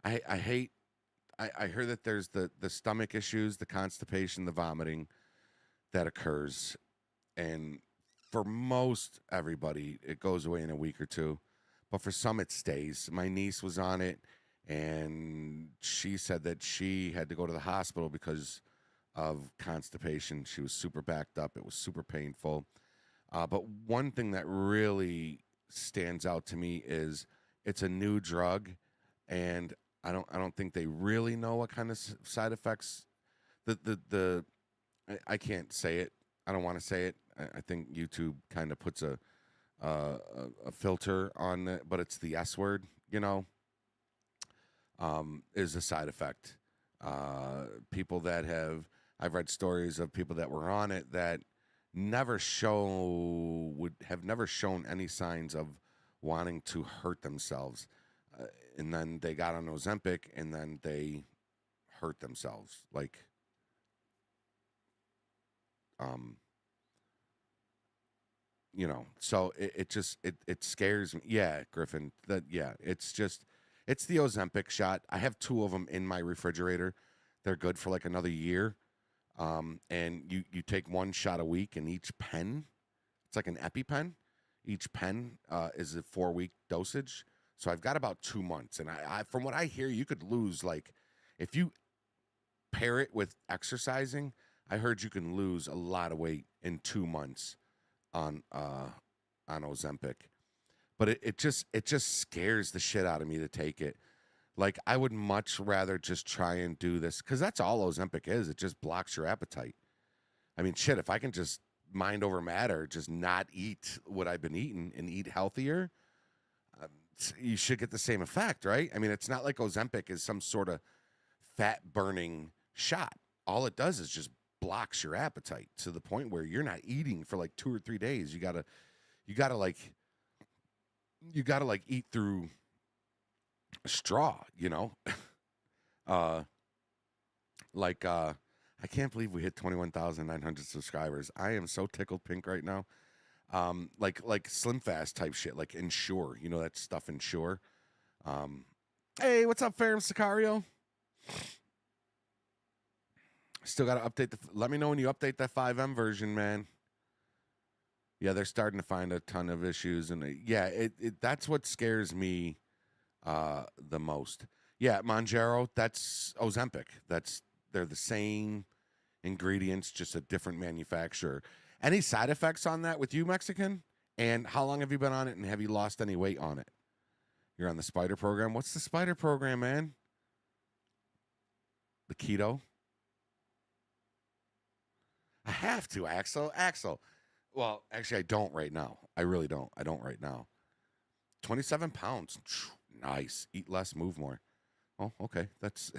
C: heard that there's the stomach issues, the constipation, the vomiting that occurs. And for most everybody, it goes away in a week or two. But for some, it stays. My niece was on it, and she said that she had to go to the hospital because of constipation. She was super backed up. It was super painful. But one thing that really stands out to me is it's a new drug, and I don't think they really know what kind of side effects. I can't say it. I don't want to say it. I think YouTube kind of puts a filter on it, but it's the S word, is a side effect. People that I've read stories of people that were on it that never have never shown any signs of wanting to hurt themselves. And then they got on Ozempic, and then they hurt themselves. So it scares me. Yeah, Griffin. It's the Ozempic shot. I have 2 of them in my refrigerator. They're good for like another year. And you take 1 shot a week, and each pen, it's like an EpiPen. Each pen is a 4-week dosage. So I've got about 2 months. And I from what I hear, you could lose, like, if you pair it with exercising, I heard you can lose a lot of weight in 2 months on Ozempic. But it just scares the shit out of me to take it. Like, I would much rather just try and do this, because that's all Ozempic is. It just blocks your appetite. I mean, shit, if I can just mind over matter, just not eat what I've been eating and eat healthier, you should get the same effect, right? I mean, it's not like Ozempic is some sort of fat-burning shot. All it does is just blocks your appetite to the point where you're not eating for like 2 or 3 days. You gotta eat through a straw, I can't believe we hit 21,900 subscribers. I am so tickled pink right now. Like Slim Fast type shit, like Ensure, that stuff Ensure. Hey, what's up, Ferrum Sicario? Still got to update let me know when you update that 5M version, man. Yeah, they're starting to find a ton of issues, and that's what scares me the most. Yeah, Mounjaro, that's Ozempic. They're the same ingredients, just a different manufacturer. Any side effects on that with you, Mexican? And how long have you been on it, and have you lost any weight on it? You're on the Spider program. What's the Spider program, man? The keto? I have to, Axel. Well, actually, I don't right now. I really don't. I don't right now. 27 pounds. Nice. Eat less, move more. Oh, okay. That's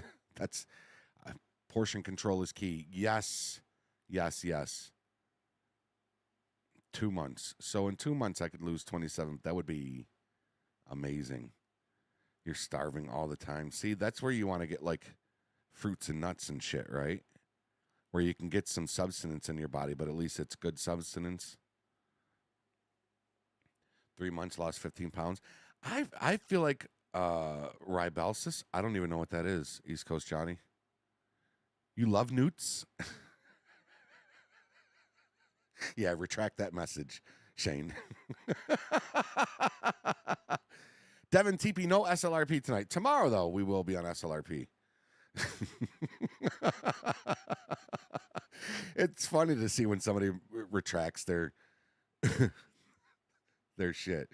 C: portion control is key. Yes. 2 months. So in 2 months, I could lose 27. That would be amazing. You're starving all the time. See, that's where you want to get like fruits and nuts and shit, right? where you can get some substance in your body, but at least it's good substance. 3 months, lost 15 pounds. I feel like ribelsis. I don't even know what that is, East Coast Johnny. You love newts? Yeah, retract that message, Shane. Devin TP, no SLRP tonight. Tomorrow, though, we will be on SLRP. It's funny to see when somebody retracts their their shit.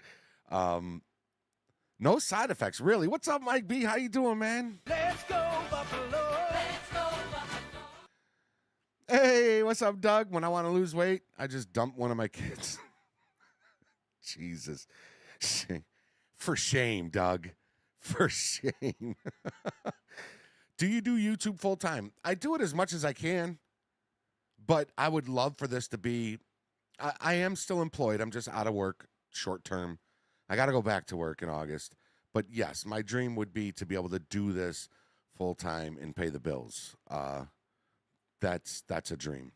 C: No side effects, really. What's up, Mike B? How you doing, man?
A: Let's go, Buffalo. Let's go, Buffalo.
C: Hey, what's up, Doug? When I want to lose weight, I just dump one of my kids. Jesus. For shame, Doug. For shame. Do you do YouTube full time? I do it as much as I can, but I would love for this to be, I am still employed. I'm just out of work short term. I got to go back to work in August. But yes, my dream would be to be able to do this full time and pay the bills. That's a dream.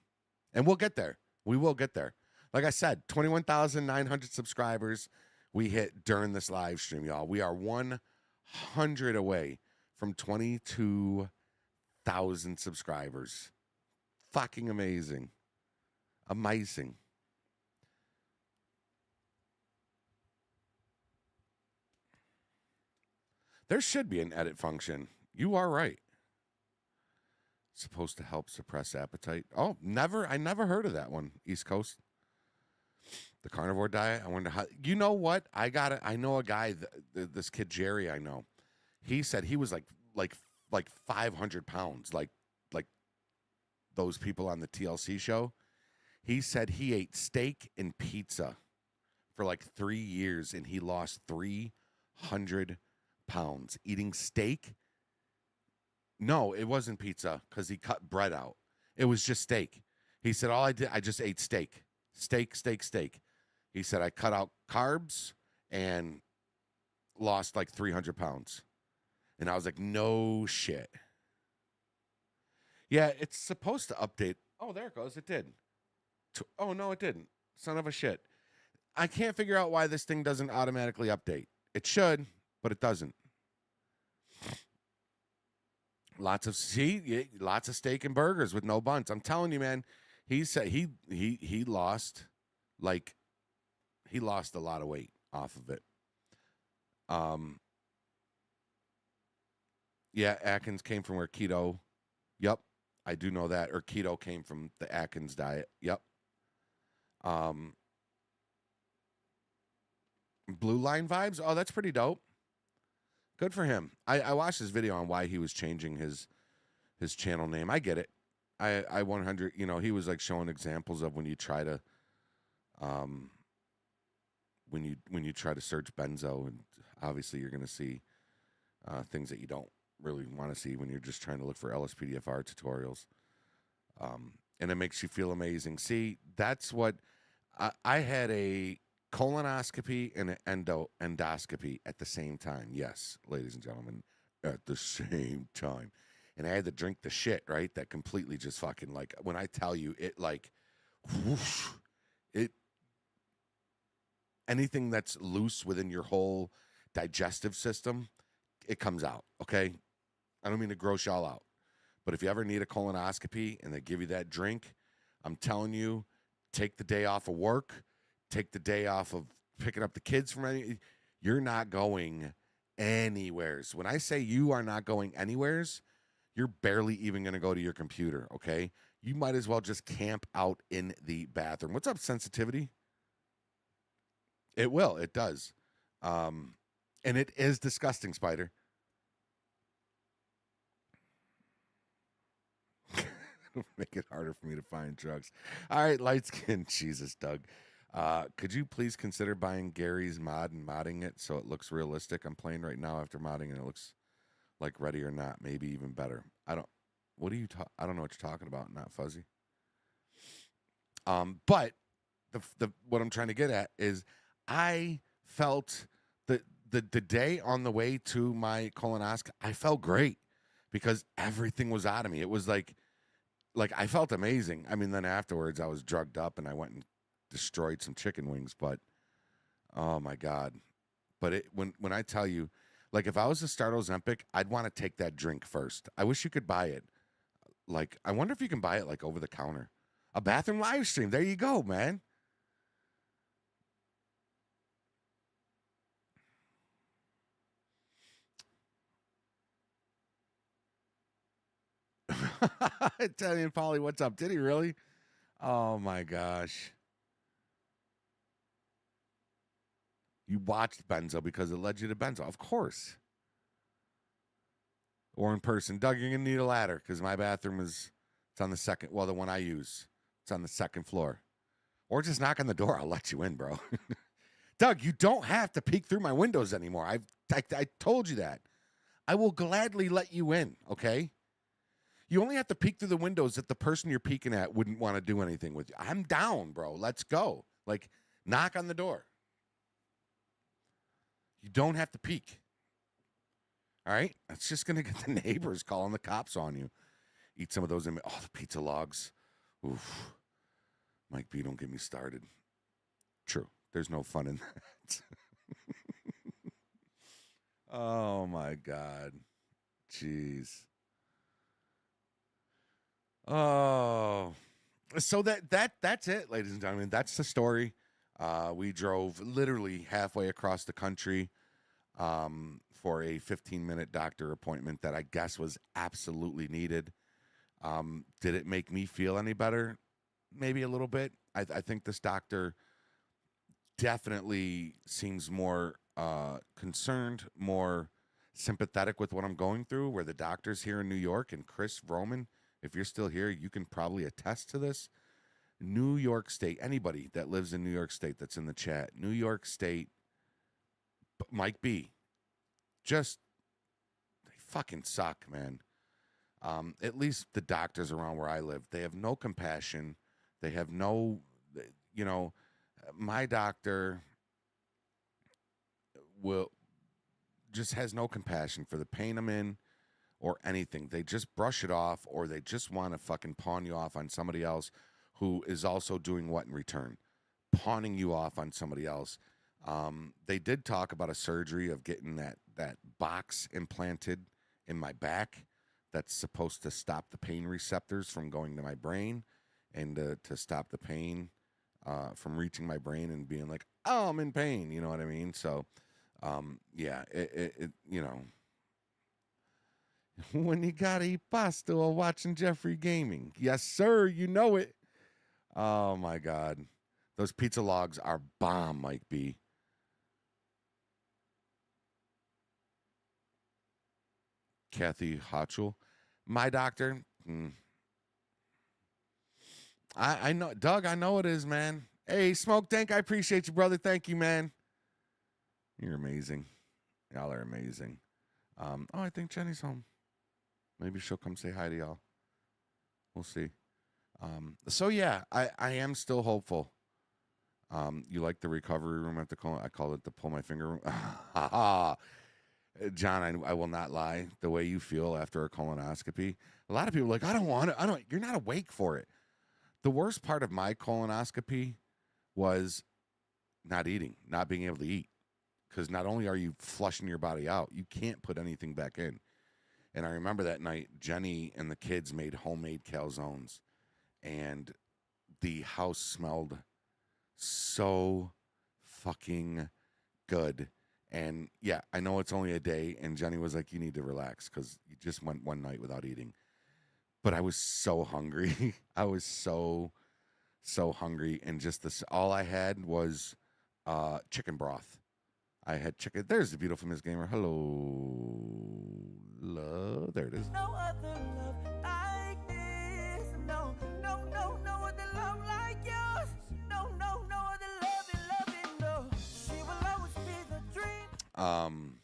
C: And we'll get there. We will get there. Like I said, 21,900 subscribers we hit during this live stream, y'all. We are 100 away from 22,000 subscribers. Fucking amazing. Amazing. There should be an edit function. You are right. Supposed to help suppress appetite. Oh, never. I never heard of that one. East Coast. The carnivore diet. I wonder how. You know what? I know a guy. This kid Jerry. I know. He said he was like 500 pounds. Like those people on the TLC show. He said he ate steak and pizza for like 3 years, and he lost 300 pounds eating steak. No, it wasn't pizza because he cut bread out. It was just steak. He said, all I did, I just ate steak. Steak. He said, I cut out carbs and lost like 300 pounds. And I was like, no shit. Yeah, it's supposed to update. Oh, there it goes. It did. Oh, no, it didn't. Son of a shit. I can't figure out why this thing doesn't automatically update. It should, but it doesn't. Lots of steak and burgers with no buns. I'm telling you, man. He said he lost a lot of weight off of it. Yeah, Atkins came from where keto. Yep, I do know that. Or keto came from the Atkins diet. Yep. Blue Line vibes. Oh, that's pretty dope. Good for him. I watched his video on why he was changing his channel name. I get it. I 100. You know, he was like showing examples of when you try to, when you try to search benzo, and obviously you're going to see things that you don't really want to see when you're just trying to look for LSPDFR tutorials. And it makes you feel amazing. See, that's what I had a colonoscopy and an endoscopy at the same time. Yes, ladies and gentlemen, at the same time. And I had to drink the shit, right? That completely just fucking, like, when I tell you, it like, whoosh, anything that's loose within your whole digestive system, it comes out, okay? I don't mean to gross y'all out. But if you ever need a colonoscopy and they give you that drink, I'm telling you, take the day off of work, take the day off of picking up the kids from any, you're not going anywheres. When I say you are not going anywheres, you're barely even going to go to your computer, okay? You might as well just camp out in the bathroom. What's up, sensitivity? It will. It does. And it is disgusting, Spider. Make it harder for me to find drugs. All right, light skin. Jesus, Doug. Could you please consider buying Gary's mod and modding it so it looks realistic? I'm playing right now after modding and it looks like Ready or Not, maybe even better. I don't know what you're talking about, Not Fuzzy. But the what I'm trying to get at is I felt the day on the way to my colonoscopy, I felt great because everything was out of me. It was like like, I felt amazing. I mean, then afterwards I was drugged up and I went and destroyed some chicken wings, but oh my God. But when I tell you, like, if I was to start Ozempic, I'd want to take that drink first. I wish you could buy it. Like, I wonder if you can buy it, like, over the counter. A bathroom live stream. There you go, man. Italian Polly, what's up? Did he really? Oh, my gosh. You watched Benzo because it led you to Benzo. Of course. Or in person. Doug, you're going to need a ladder because my bathroom it's on the second, well, the one I use. It's on the second floor. Or just knock on the door. I'll let you in, bro. Doug, you don't have to peek through my windows anymore. I told you that. I will gladly let you in, okay? You only have to peek through the windows if the person you're peeking at wouldn't want to do anything with you. I'm down, bro. Let's go. Like, knock on the door. You don't have to peek. All right? That's just going to get the neighbors calling the cops on you. Eat some of those. The pizza logs. Oof. Mike B, don't get me started. True. There's no fun in that. Oh, my God. Jeez. Oh. So that's it, ladies and gentlemen. That's the story. We drove literally halfway across the country for a 15-minute doctor appointment that I guess was absolutely needed. Did it make me feel any better? Maybe a little bit. I think this doctor definitely seems more concerned, more sympathetic with what I'm going through, where the doctors here in New York, and Chris Roman, if you're still here, you can probably attest to this. New York State, anybody that lives in New York State that's in the chat, New York State, Mike B, just, they fucking suck, man. At least the doctors around where I live, they have no compassion. They have no, my doctor just has no compassion for the pain I'm in or anything. They just brush it off, or they just want to fucking pawn you off on somebody else who is also doing what in return? Pawning you off on somebody else. They did talk about a surgery of getting that box implanted in my back that's supposed to stop the pain receptors from going to my brain and to stop the pain from reaching my brain and being like, oh, I'm in pain. You know what I mean? So, yeah, it when you gotta eat pasta while watching Jeffrey Gaming. Yes, sir. You know it. Oh, my God. Those pizza logs are bomb, Mike B. Kathy Hotchel. My doctor. I know. Doug, I know it is, man. Hey, Smoke Tank, I appreciate you, brother. Thank you, man. You're amazing. Y'all are amazing. I think Jenny's home. Maybe she'll come say hi to y'all. We'll see. So yeah, I am still hopeful. You like the recovery room at the I call it the pull my finger room. John, I will not lie. The way you feel after a colonoscopy, a lot of people are like, I don't want it. You're not awake for it. The worst part of my colonoscopy was not eating, not being able to eat. Because not only are you flushing your body out, you can't put anything back in. And I remember that night, Jenny and the kids made homemade calzones. And the house smelled so fucking good. And yeah, I know it's only a day. And Jenny was like, you need to relax because you just went one night without eating. But I was so hungry. I was so hungry. And just all I had was chicken broth. I had chicken. There's the beautiful Miss Gamer. Hello. Love. There it is.
A: No other love like this. No other love like yours. No other loving, no. She will always be the dream.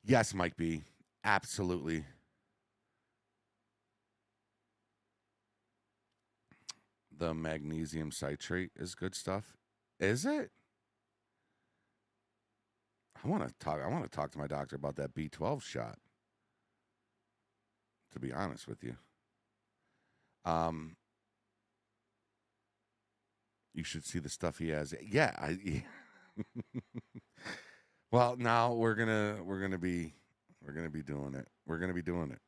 C: Yes, Mike B. Absolutely. The magnesium citrate is good stuff. Is it? I want to talk to my doctor about that B12 shot. To be honest with you. You should see the stuff he has. Yeah. Well, now we're gonna be doing it. We're gonna be doing it.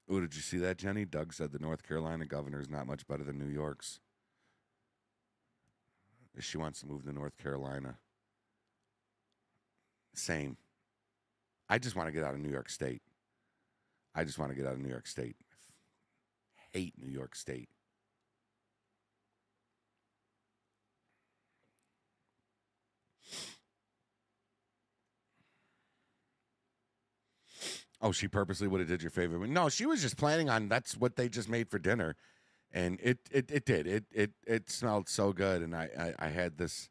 C: Oh, did you see that, Jenny? Doug said the North Carolina governor is not much better than New York's. She wants to move to North Carolina. Same. I just want to get out of New York State. Hate New York State. Oh, she purposely would have did your favorite one. No, she was just planning on that's what they just made for dinner. And it did. It smelled so good. And I had this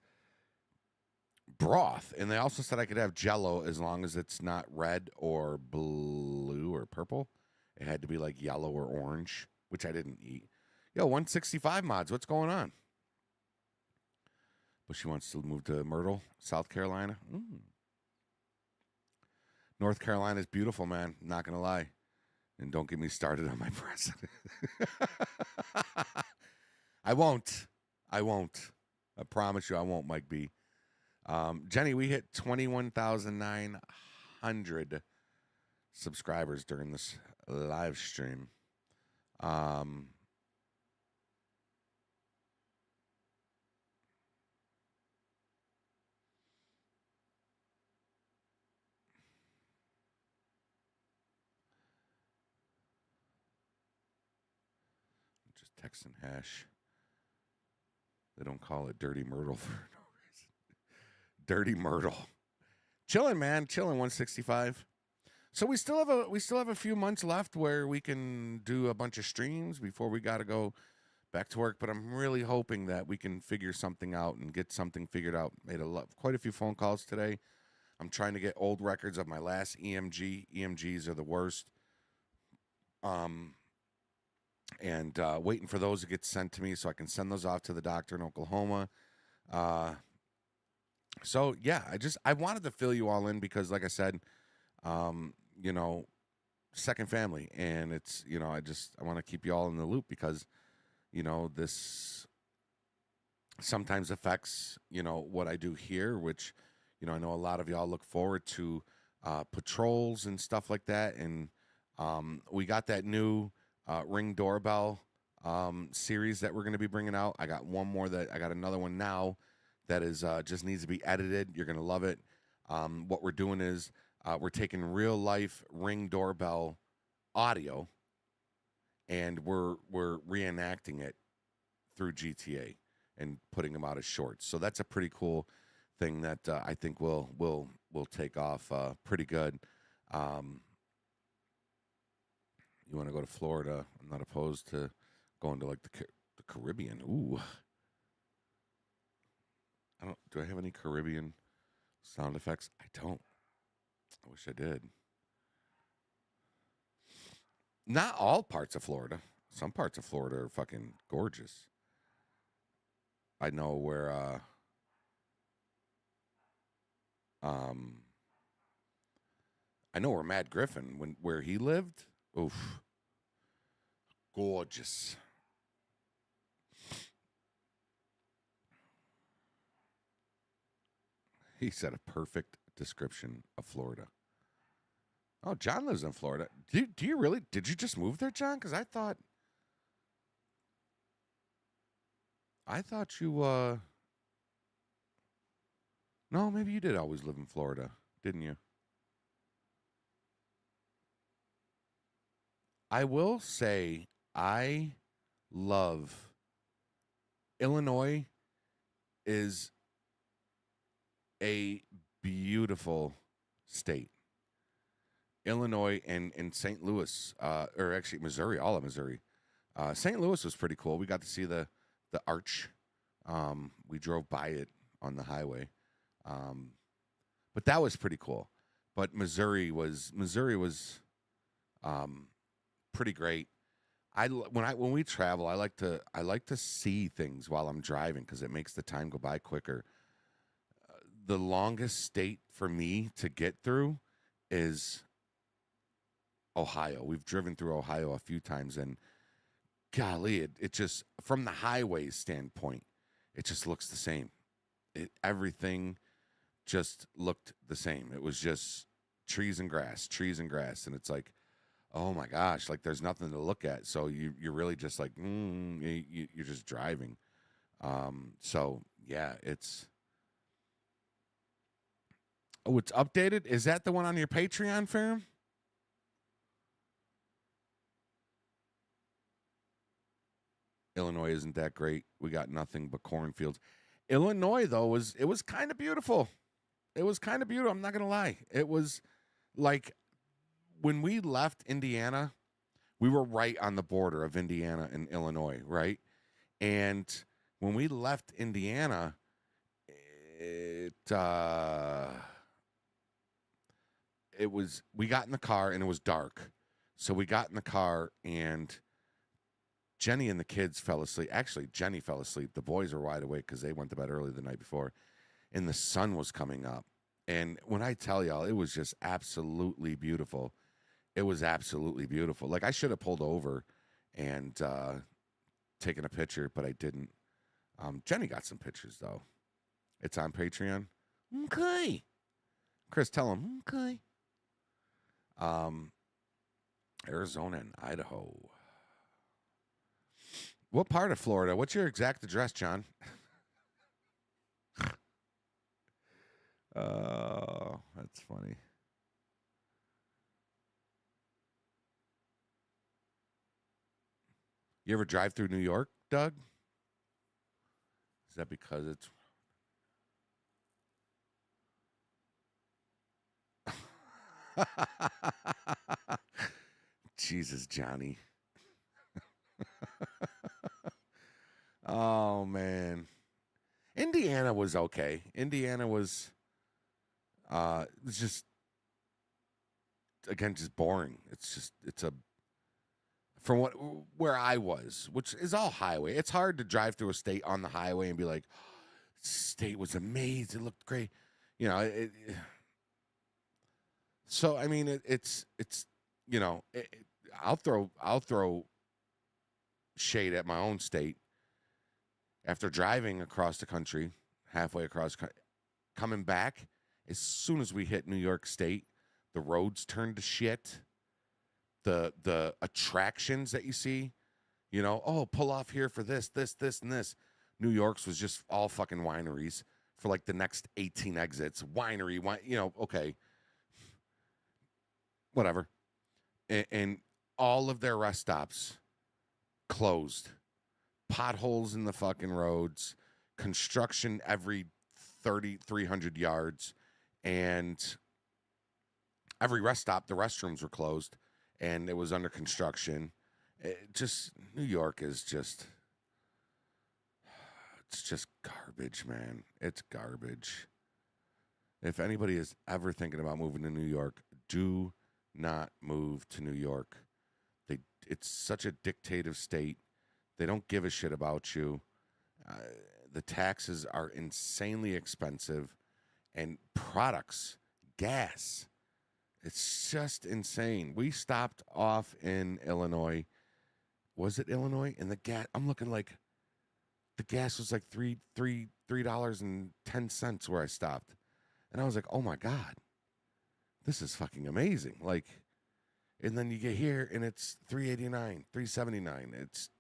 C: broth. And they also said I could have Jell-O as long as it's not red or blue or purple. It had to be like yellow or orange, which I didn't eat. Yo, 165 mods. What's going on? But she wants to move to Myrtle, South Carolina. North Carolina is beautiful, man. Not going to lie. And don't get me started on my president. I won't. I promise you I won't, Mike B. Jenny, we hit 21,900 subscribers during this live stream. Just texting hash. They don't call it Dirty Myrtle for no reason. Dirty Myrtle. Chilling, man. Chilling 165. So we still have a few months left where we can do a bunch of streams before we got to go back to work. But I'm really hoping that we can figure something out and get something figured out. Made quite a few phone calls today. I'm trying to get old records of my last EMG. EMGs are the worst. And waiting for those to get sent to me so I can send those off to the doctor in Oklahoma. So yeah, I wanted to fill you all in because, like I said, second family, and it's I want to keep you all in the loop because this sometimes affects what I do here, which I know a lot of y'all look forward to patrols and stuff like that, and we got that new Ring doorbell series that we're going to be bringing out. I got another one now that is just needs to be edited. You're going to love it. What we're doing is we're taking real life Ring doorbell audio and we're reenacting it through GTA and putting them out as shorts. So that's a pretty cool thing that I think will take off pretty good. You want to go to Florida? I'm not opposed to going to like the Caribbean. Ooh. Do I have any Caribbean sound effects? I don't. I wish I did. Not all parts of Florida. Some parts of Florida are fucking gorgeous. I know where Matt Griffin where he lived. Oof. Gorgeous. He said a perfect description of Florida. Oh, John lives in Florida. Do you really? Did you just move there, John? Because I thought you, no, maybe you did always live in Florida, didn't you? I will say I love Illinois is a beautiful state. Illinois and St. Louis, or actually Missouri, all of Missouri. St. Louis was pretty cool. We got to see the arch. We drove by it on the highway. But that was pretty cool. But Missouri was pretty great. When we travel, I like to see things while I'm driving because it makes the time go by quicker. The longest state for me to get through is Ohio. We've driven through Ohio a few times, and golly, it just, from the highway standpoint, it just looks the same. Everything just looked the same. It was just trees and grass, and it's like, oh my gosh, like there's nothing to look at. So you're really just like, you're just driving. So yeah, it's updated. Is that the one on your Patreon, fam? Illinois isn't that great. We got nothing but cornfields. Illinois, though, it was kind of beautiful. It was kind of beautiful. I'm not going to lie. It was like when we left Indiana, we were right on the border of Indiana and Illinois, right? And when we left Indiana, we got in the car and it was dark. So we got in the car and Jenny and the kids fell asleep. Actually, Jenny fell asleep. The boys were wide awake because they went to bed early the night before. And the sun was coming up. And when I tell y'all, it was just absolutely beautiful. It was absolutely beautiful. Like, I should have pulled over and taken a picture, but I didn't. Jenny got some pictures, though. It's on Patreon. Okay. Chris, tell him. Okay. Arizona and Idaho. What part of Florida? What's your exact address, John? Oh, that's funny. You ever drive through New York, Doug? Is that because it's... Jesus, Johnny. Oh, man. Indiana was okay. Indiana was just, again, just boring. From where I was, which is all highway. It's hard to drive through a state on the highway and be like, state was amazing. It looked great. You know, so, I mean, it's you know, I'll throw shade at my own state. After driving across the country, halfway across, coming back, as soon as we hit New York State, the roads turned to shit. The attractions that you see, you know, oh, pull off here for this, and this. New York's was just all fucking wineries for like the next 18 exits. Winery, you know, okay. Whatever. And all of their rest stops closed. Potholes in the fucking roads, construction every 300 yards, and every rest stop, the restrooms were closed, and it was under construction. New York is just, it's just garbage, man. It's garbage. If anybody is ever thinking about moving to New York, do not move to New York. It's such a dictative state. They don't give a shit about you. The taxes are insanely expensive. And products, gas, it's just insane. We stopped off in Illinois. Was it Illinois? And the gas, I'm looking like the gas was like $3.10 where I stopped. And I was like, oh my God, this is fucking amazing. Like, and then you get here and it's $3.89, $3.79. It's,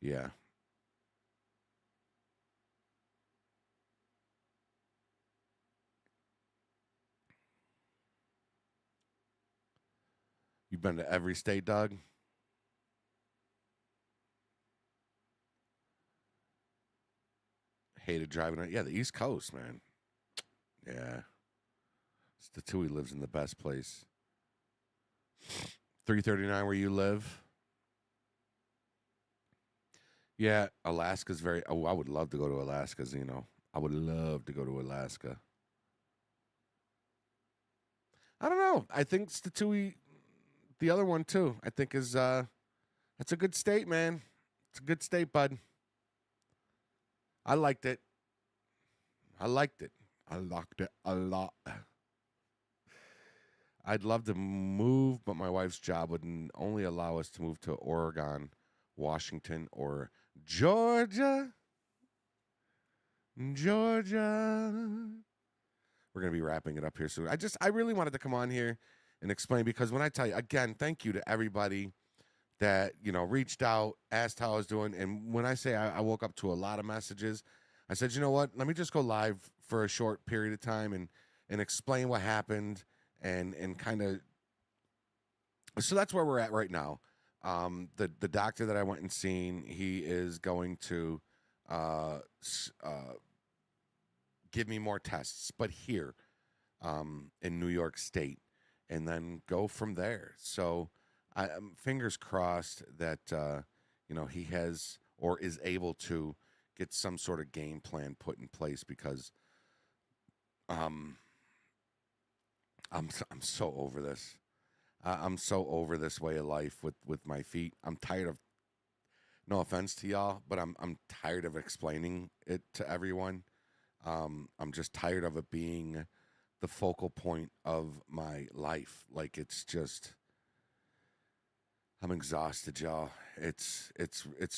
C: yeah. You've been to every state, Doug? Hated driving on. Yeah, the East Coast, man. Yeah. Statui lives in the best place. 339 where you live? Yeah, Alaska's very... Oh, I would love to go to Alaska, you know. I would love to go to Alaska. I don't know. I think Statui, the other one too, I think is... that's a good state, man. It's a good state, bud. I liked it. I liked it. I liked it a lot. I'd love to move, but my wife's job would only allow us to move to Oregon, Washington, or Georgia. Georgia. We're going to be wrapping it up here soon. I really wanted to come on here and explain, because when I tell you, again, thank you to everybody that, reached out, asked how I was doing. And when I say I woke up to a lot of messages, I said, you know what? Let me just go live for a short period of time and explain what happened and kind of. So that's where we're at right now. The doctor that I went and seen, he is going to give me more tests, but here in New York State, and then go from there. So fingers crossed that he has or is able to get some sort of game plan put in place, because I'm so over this. I'm so over this way of life with my feet. I'm tired of. No offense to y'all, but I'm tired of explaining it to everyone. I'm just tired of it being the focal point of my life. Like, it's just, I'm exhausted, y'all. It's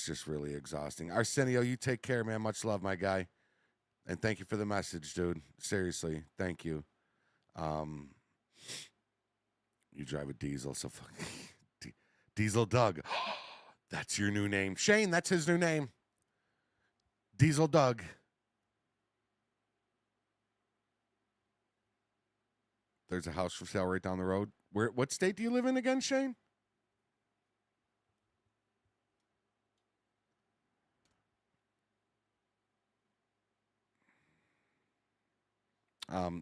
C: just really exhausting. Arsenio, you take care, man. Much love, my guy. And thank you for the message, dude. Seriously, thank you. You drive a diesel, so fuck. Diesel Doug. That's your new name. Shane, that's his new name. Diesel Doug. There's a house for sale right down the road. What state do you live in again, Shane?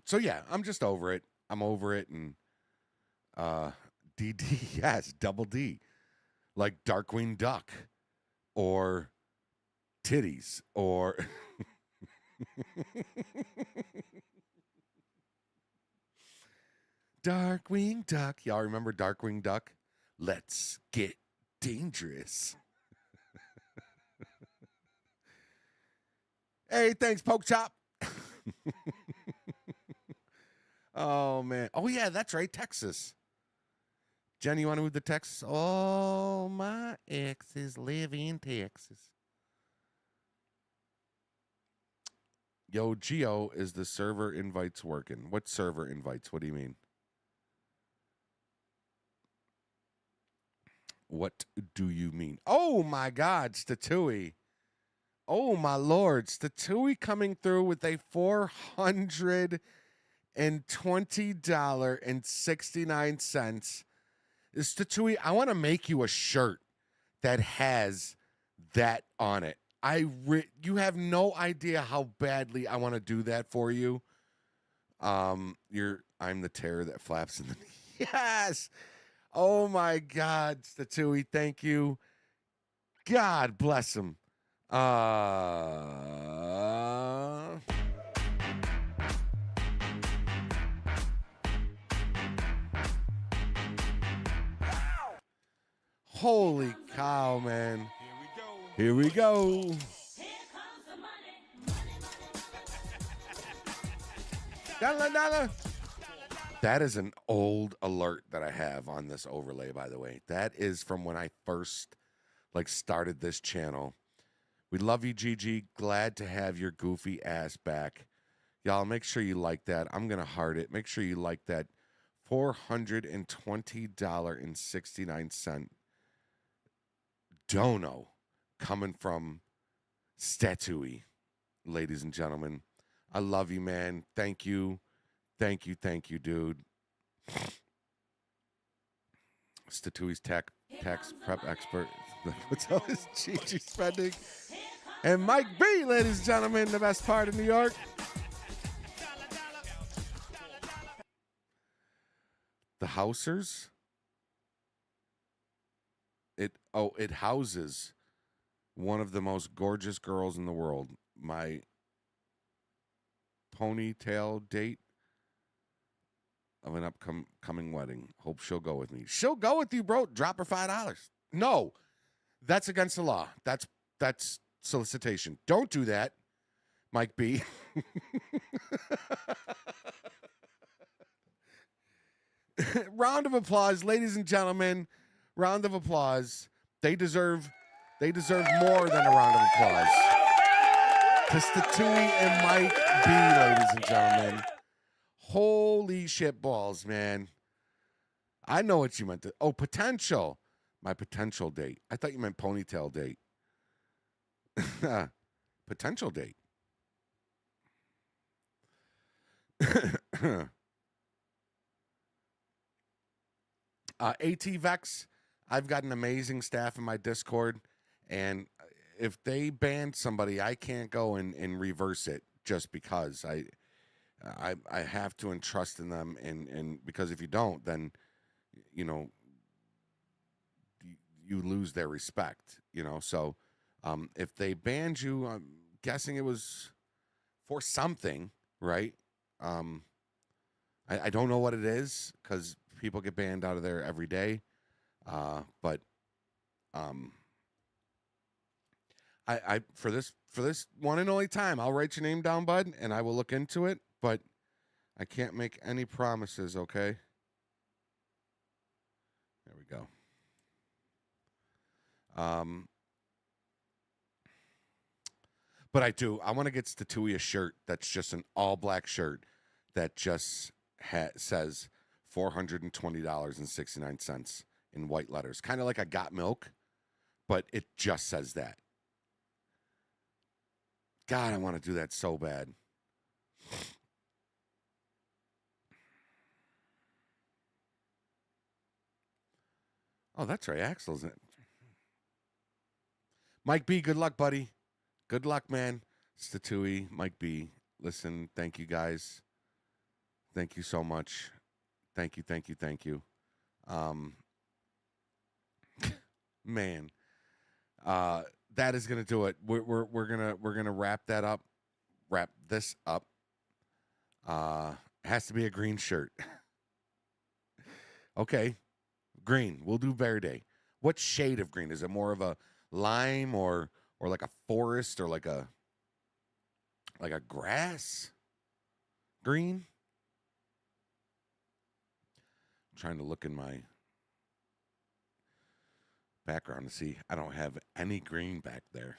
C: So yeah, I'm just over it. I'm over it, and DD, yes, double D. Like Darkwing Duck or titties or Darkwing Duck. Y'all remember Darkwing Duck? Let's get dangerous. Hey, thanks, Poke Chop. Oh, man. Oh, yeah, that's right, Texas. Jen, you want to move to Texas? Oh, my exes live in Texas. Yo, Geo, is the server invites working? What server invites? What do you mean? What do you mean? Oh, my God, Statui. Oh, my Lord. Statui coming through with a $420.69. Statui, I want to make you a shirt that has that on it. You have no idea how badly I want to do that for you. I'm the terror that flaps in the yes. Oh my God, Statui, thank you. God bless him. Holy cow, man. Here we go.
E: Here comes the money.
C: Dollar. That is an old alert that I have on this overlay, by the way. That is from when I first started this channel. We love you, Gigi. Glad to have your goofy ass back. Y'all, make sure you like that. I'm going to heart it. Make sure you like that $420.69 dono coming from Statui, ladies and gentlemen. I love you, man. Thank you. Thank you, dude. Statui's tax prep expert. What's all this Gigi spending? And Mike B, ladies and gentlemen, the best part of New York. The Housers. It houses one of the most gorgeous girls in the world. My ponytail date of an upcoming wedding. Hope she'll go with me. She'll go with you, bro. Drop her $5. No, that's against the law. That's solicitation. Don't do that, Mike B. round of applause, ladies and gentlemen. Round of applause. They deserve more than a round of applause. To Statui and Mike B, ladies and gentlemen. Holy shit balls, man. I know what you meant to. Oh, potential. My potential date. I thought you meant ponytail date. Potential date. ATVEX, I've got an amazing staff in my Discord, and if they banned somebody, I can't go and reverse it just because I have to entrust in them, and because if you don't, then you know you lose their respect, so if they banned you, I'm guessing it was for something, right? I don't know what it is because people get banned out of there every day, but I for this one and only time, I'll write your name down, bud, and I will look into it, but I can't make any promises, okay? There we go. But I want to get Statui a shirt that's just an all-black shirt that just says $420.69 in white letters. Kind of like I Got Milk, but it just says that. God, I want to do that so bad. Oh, that's right. Axel's in it. Mike B, good luck, buddy. Good luck, man. Statui, Mike B. Listen, thank you, guys. Thank you so much. Thank you. Man, that is gonna do it. We're gonna wrap that up. Wrap this up. Has to be a green shirt. Okay, green. We'll do verde. What shade of green? Is it more of a lime or like a forest or like a grass green? I'm trying to look in my background to see. I don't have any green back there.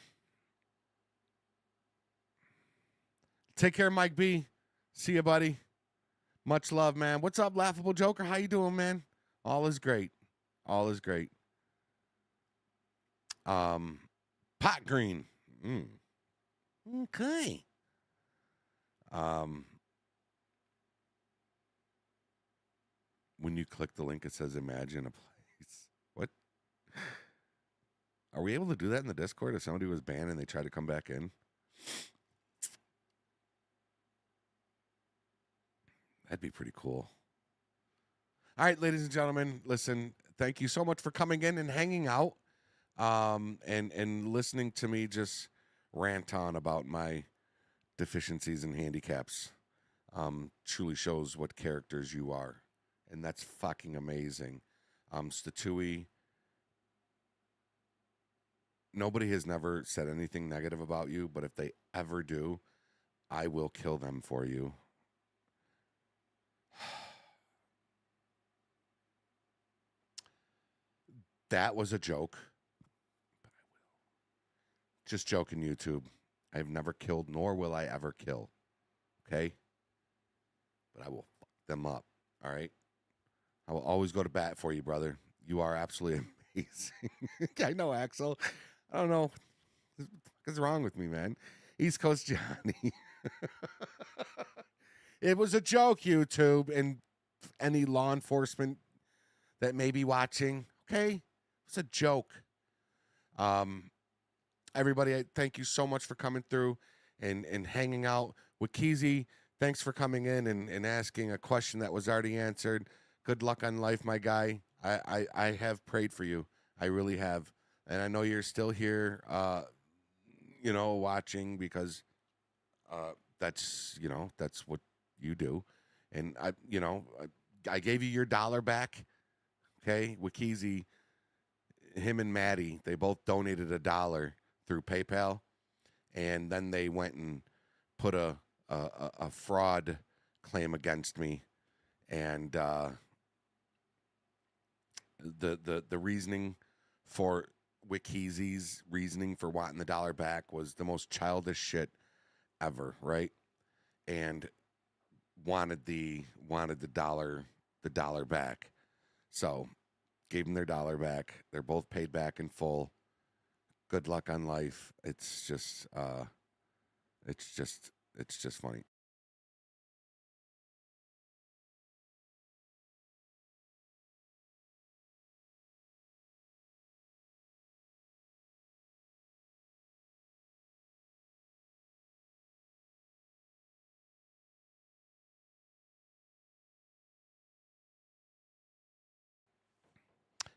C: Take care, Mike B. See you, buddy. Much love, man. What's up, Laughable Joker? How you doing, man? All is great. All is great. Pot green. Okay. When you click the link, it says imagine a place. What? Are we able to do that in the Discord if somebody was banned and they tried to come back in? That'd be pretty cool. All right, ladies and gentlemen, listen, thank you so much for coming in and hanging out, and listening to me just rant on about my deficiencies and handicaps. Truly shows what characters you are, and that's fucking amazing. Statui, nobody has never said anything negative about you, but if they ever do, I will kill them for you. That was a joke. But I will. Just joking, YouTube. I've never killed, nor will I ever kill. Okay? But I will fuck them up. All right? I will always go to bat for you, brother. You are absolutely amazing. I know, Axel. I don't know. What is wrong with me, man? East Coast Johnny. It was a joke, YouTube, and any law enforcement that may be watching. Okay? It's a joke. Everybody, I thank you so much for coming through and hanging out. Wakizi, thanks for coming in and asking a question that was already answered. Good luck on life, my guy. I have prayed for you. I really have. And I know you're still here, watching because that's what you do. And I gave you your $1 back. Okay, Wakizi, him and Maddie, they both donated $1 through PayPal, and then they went and put a fraud claim against me, and the reasoning for Wikiezy's reasoning for wanting the dollar back was the most childish shit ever, right? And wanted the dollar back. So gave them their dollar back. They're both paid back in full. Good luck on life. It's just funny.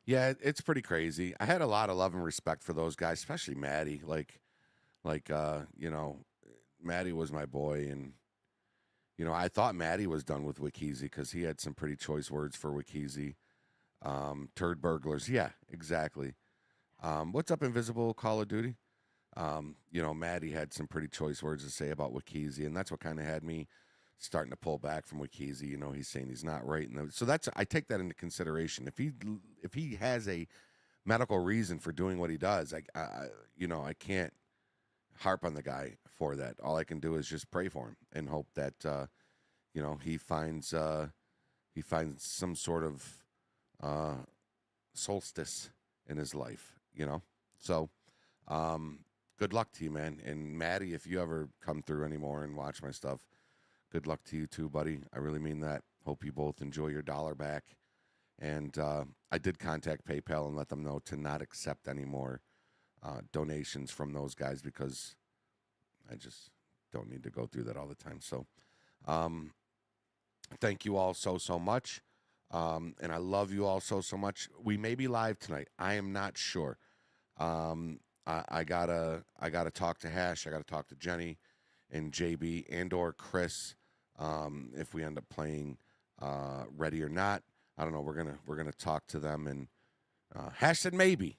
C: Yeah, it's pretty crazy. I had a lot of love and respect for those guys, especially Maddie. Maddie was my boy, and I thought Maddie was done with Wikiezy because he had some pretty choice words for Wikiezy. Turd burglars, yeah, exactly. What's up, Invisible Call of Duty? Maddie had some pretty choice words to say about Wikiezy, and that's what kind of had me starting to pull back from Wikiezy. He's saying he's not right, so I take that into consideration. If he has a medical reason for doing what he does, I can't harp on the guy for that. All I can do is just pray for him and hope that he finds some sort of solstice in his life. So good luck to you, man. And Maddie, if you ever come through anymore and watch my stuff, good luck to you too, buddy. I really mean that. Hope you both enjoy your dollar back. And I did contact PayPal and let them know to not accept any more donations from those guys because I just don't need to go through that all the time. So thank you all so much. And I love you all so much. We may be live tonight. I am not sure. I gotta talk to Hash. I gotta talk to Jenny and JB and or Chris. If we end up playing Ready or Not, I don't know. We're gonna talk to them, and Hash said maybe,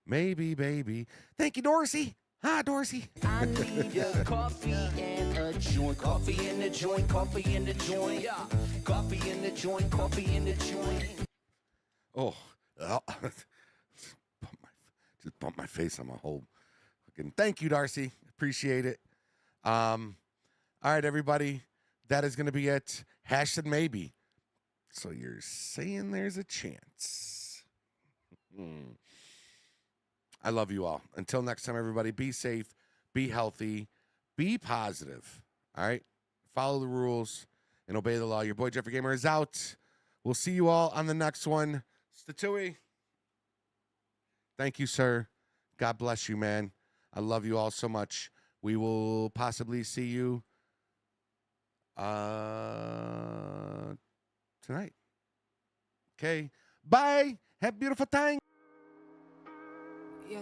C: baby. Thank you, Dorsey. Hi, Dorsey.
A: I need a coffee and a joint. Coffee in the joint, coffee in the joint. Yeah. Coffee in the joint, coffee in the joint.
C: Oh, just bumped my face on my whole fucking. Thank you, Darcy. Appreciate it. All right, everybody. That is going to be it. Hash said maybe. So you're saying there's a chance. I love you all. Until next time, everybody, be safe, be healthy, be positive. All right? Follow the rules and obey the law. Your boy Jeffrey Gamer is out. We'll see you all on the next one. Statui. Thank you, sir. God bless you, man. I love you all so much. We will possibly see you tonight. Okay. Bye. Have a beautiful time.
A: Yeah.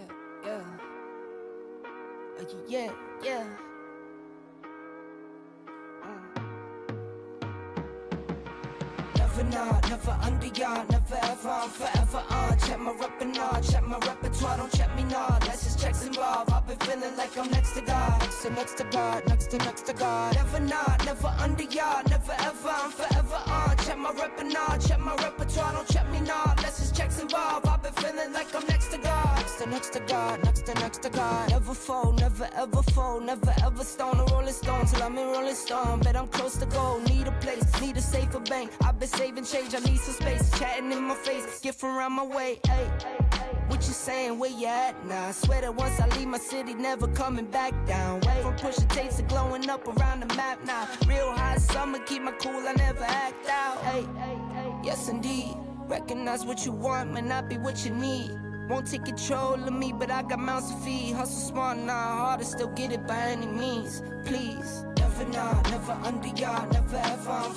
A: Never not, never under yard, never ever, I'm forever on. Check my repertoire, check my repertoire, don't check me now. Let's just checks involved. I've been feeling like I'm next to God. Next to God, next to God. Never not, never under yard, never ever, I'm forever on. Check my repertoire, don't check me now. Let's just checks involved. I've been feeling like I'm next to God. Next to God, next to God. Never fold, never ever fold, never ever stone a Rolling Stone till I'm in Rolling Stone. Bet I'm close to goal, need a place, need a safer bank. I've been saving change, I need some space. Chatting in my face, get from around my way. Hey, what you saying, where you at now? I swear that once I leave my city, never coming back down. Way from pushing tapes to glowing up around the map now. Real hot summer, keep my cool, I never act out. Hey, yes indeed. Recognize what you want, may not be what you need. Won't take control of me, but I got mouths to feed. Hustle smart, not hard to still get it by any means. Please. Never not, never under yard, never ever, I'm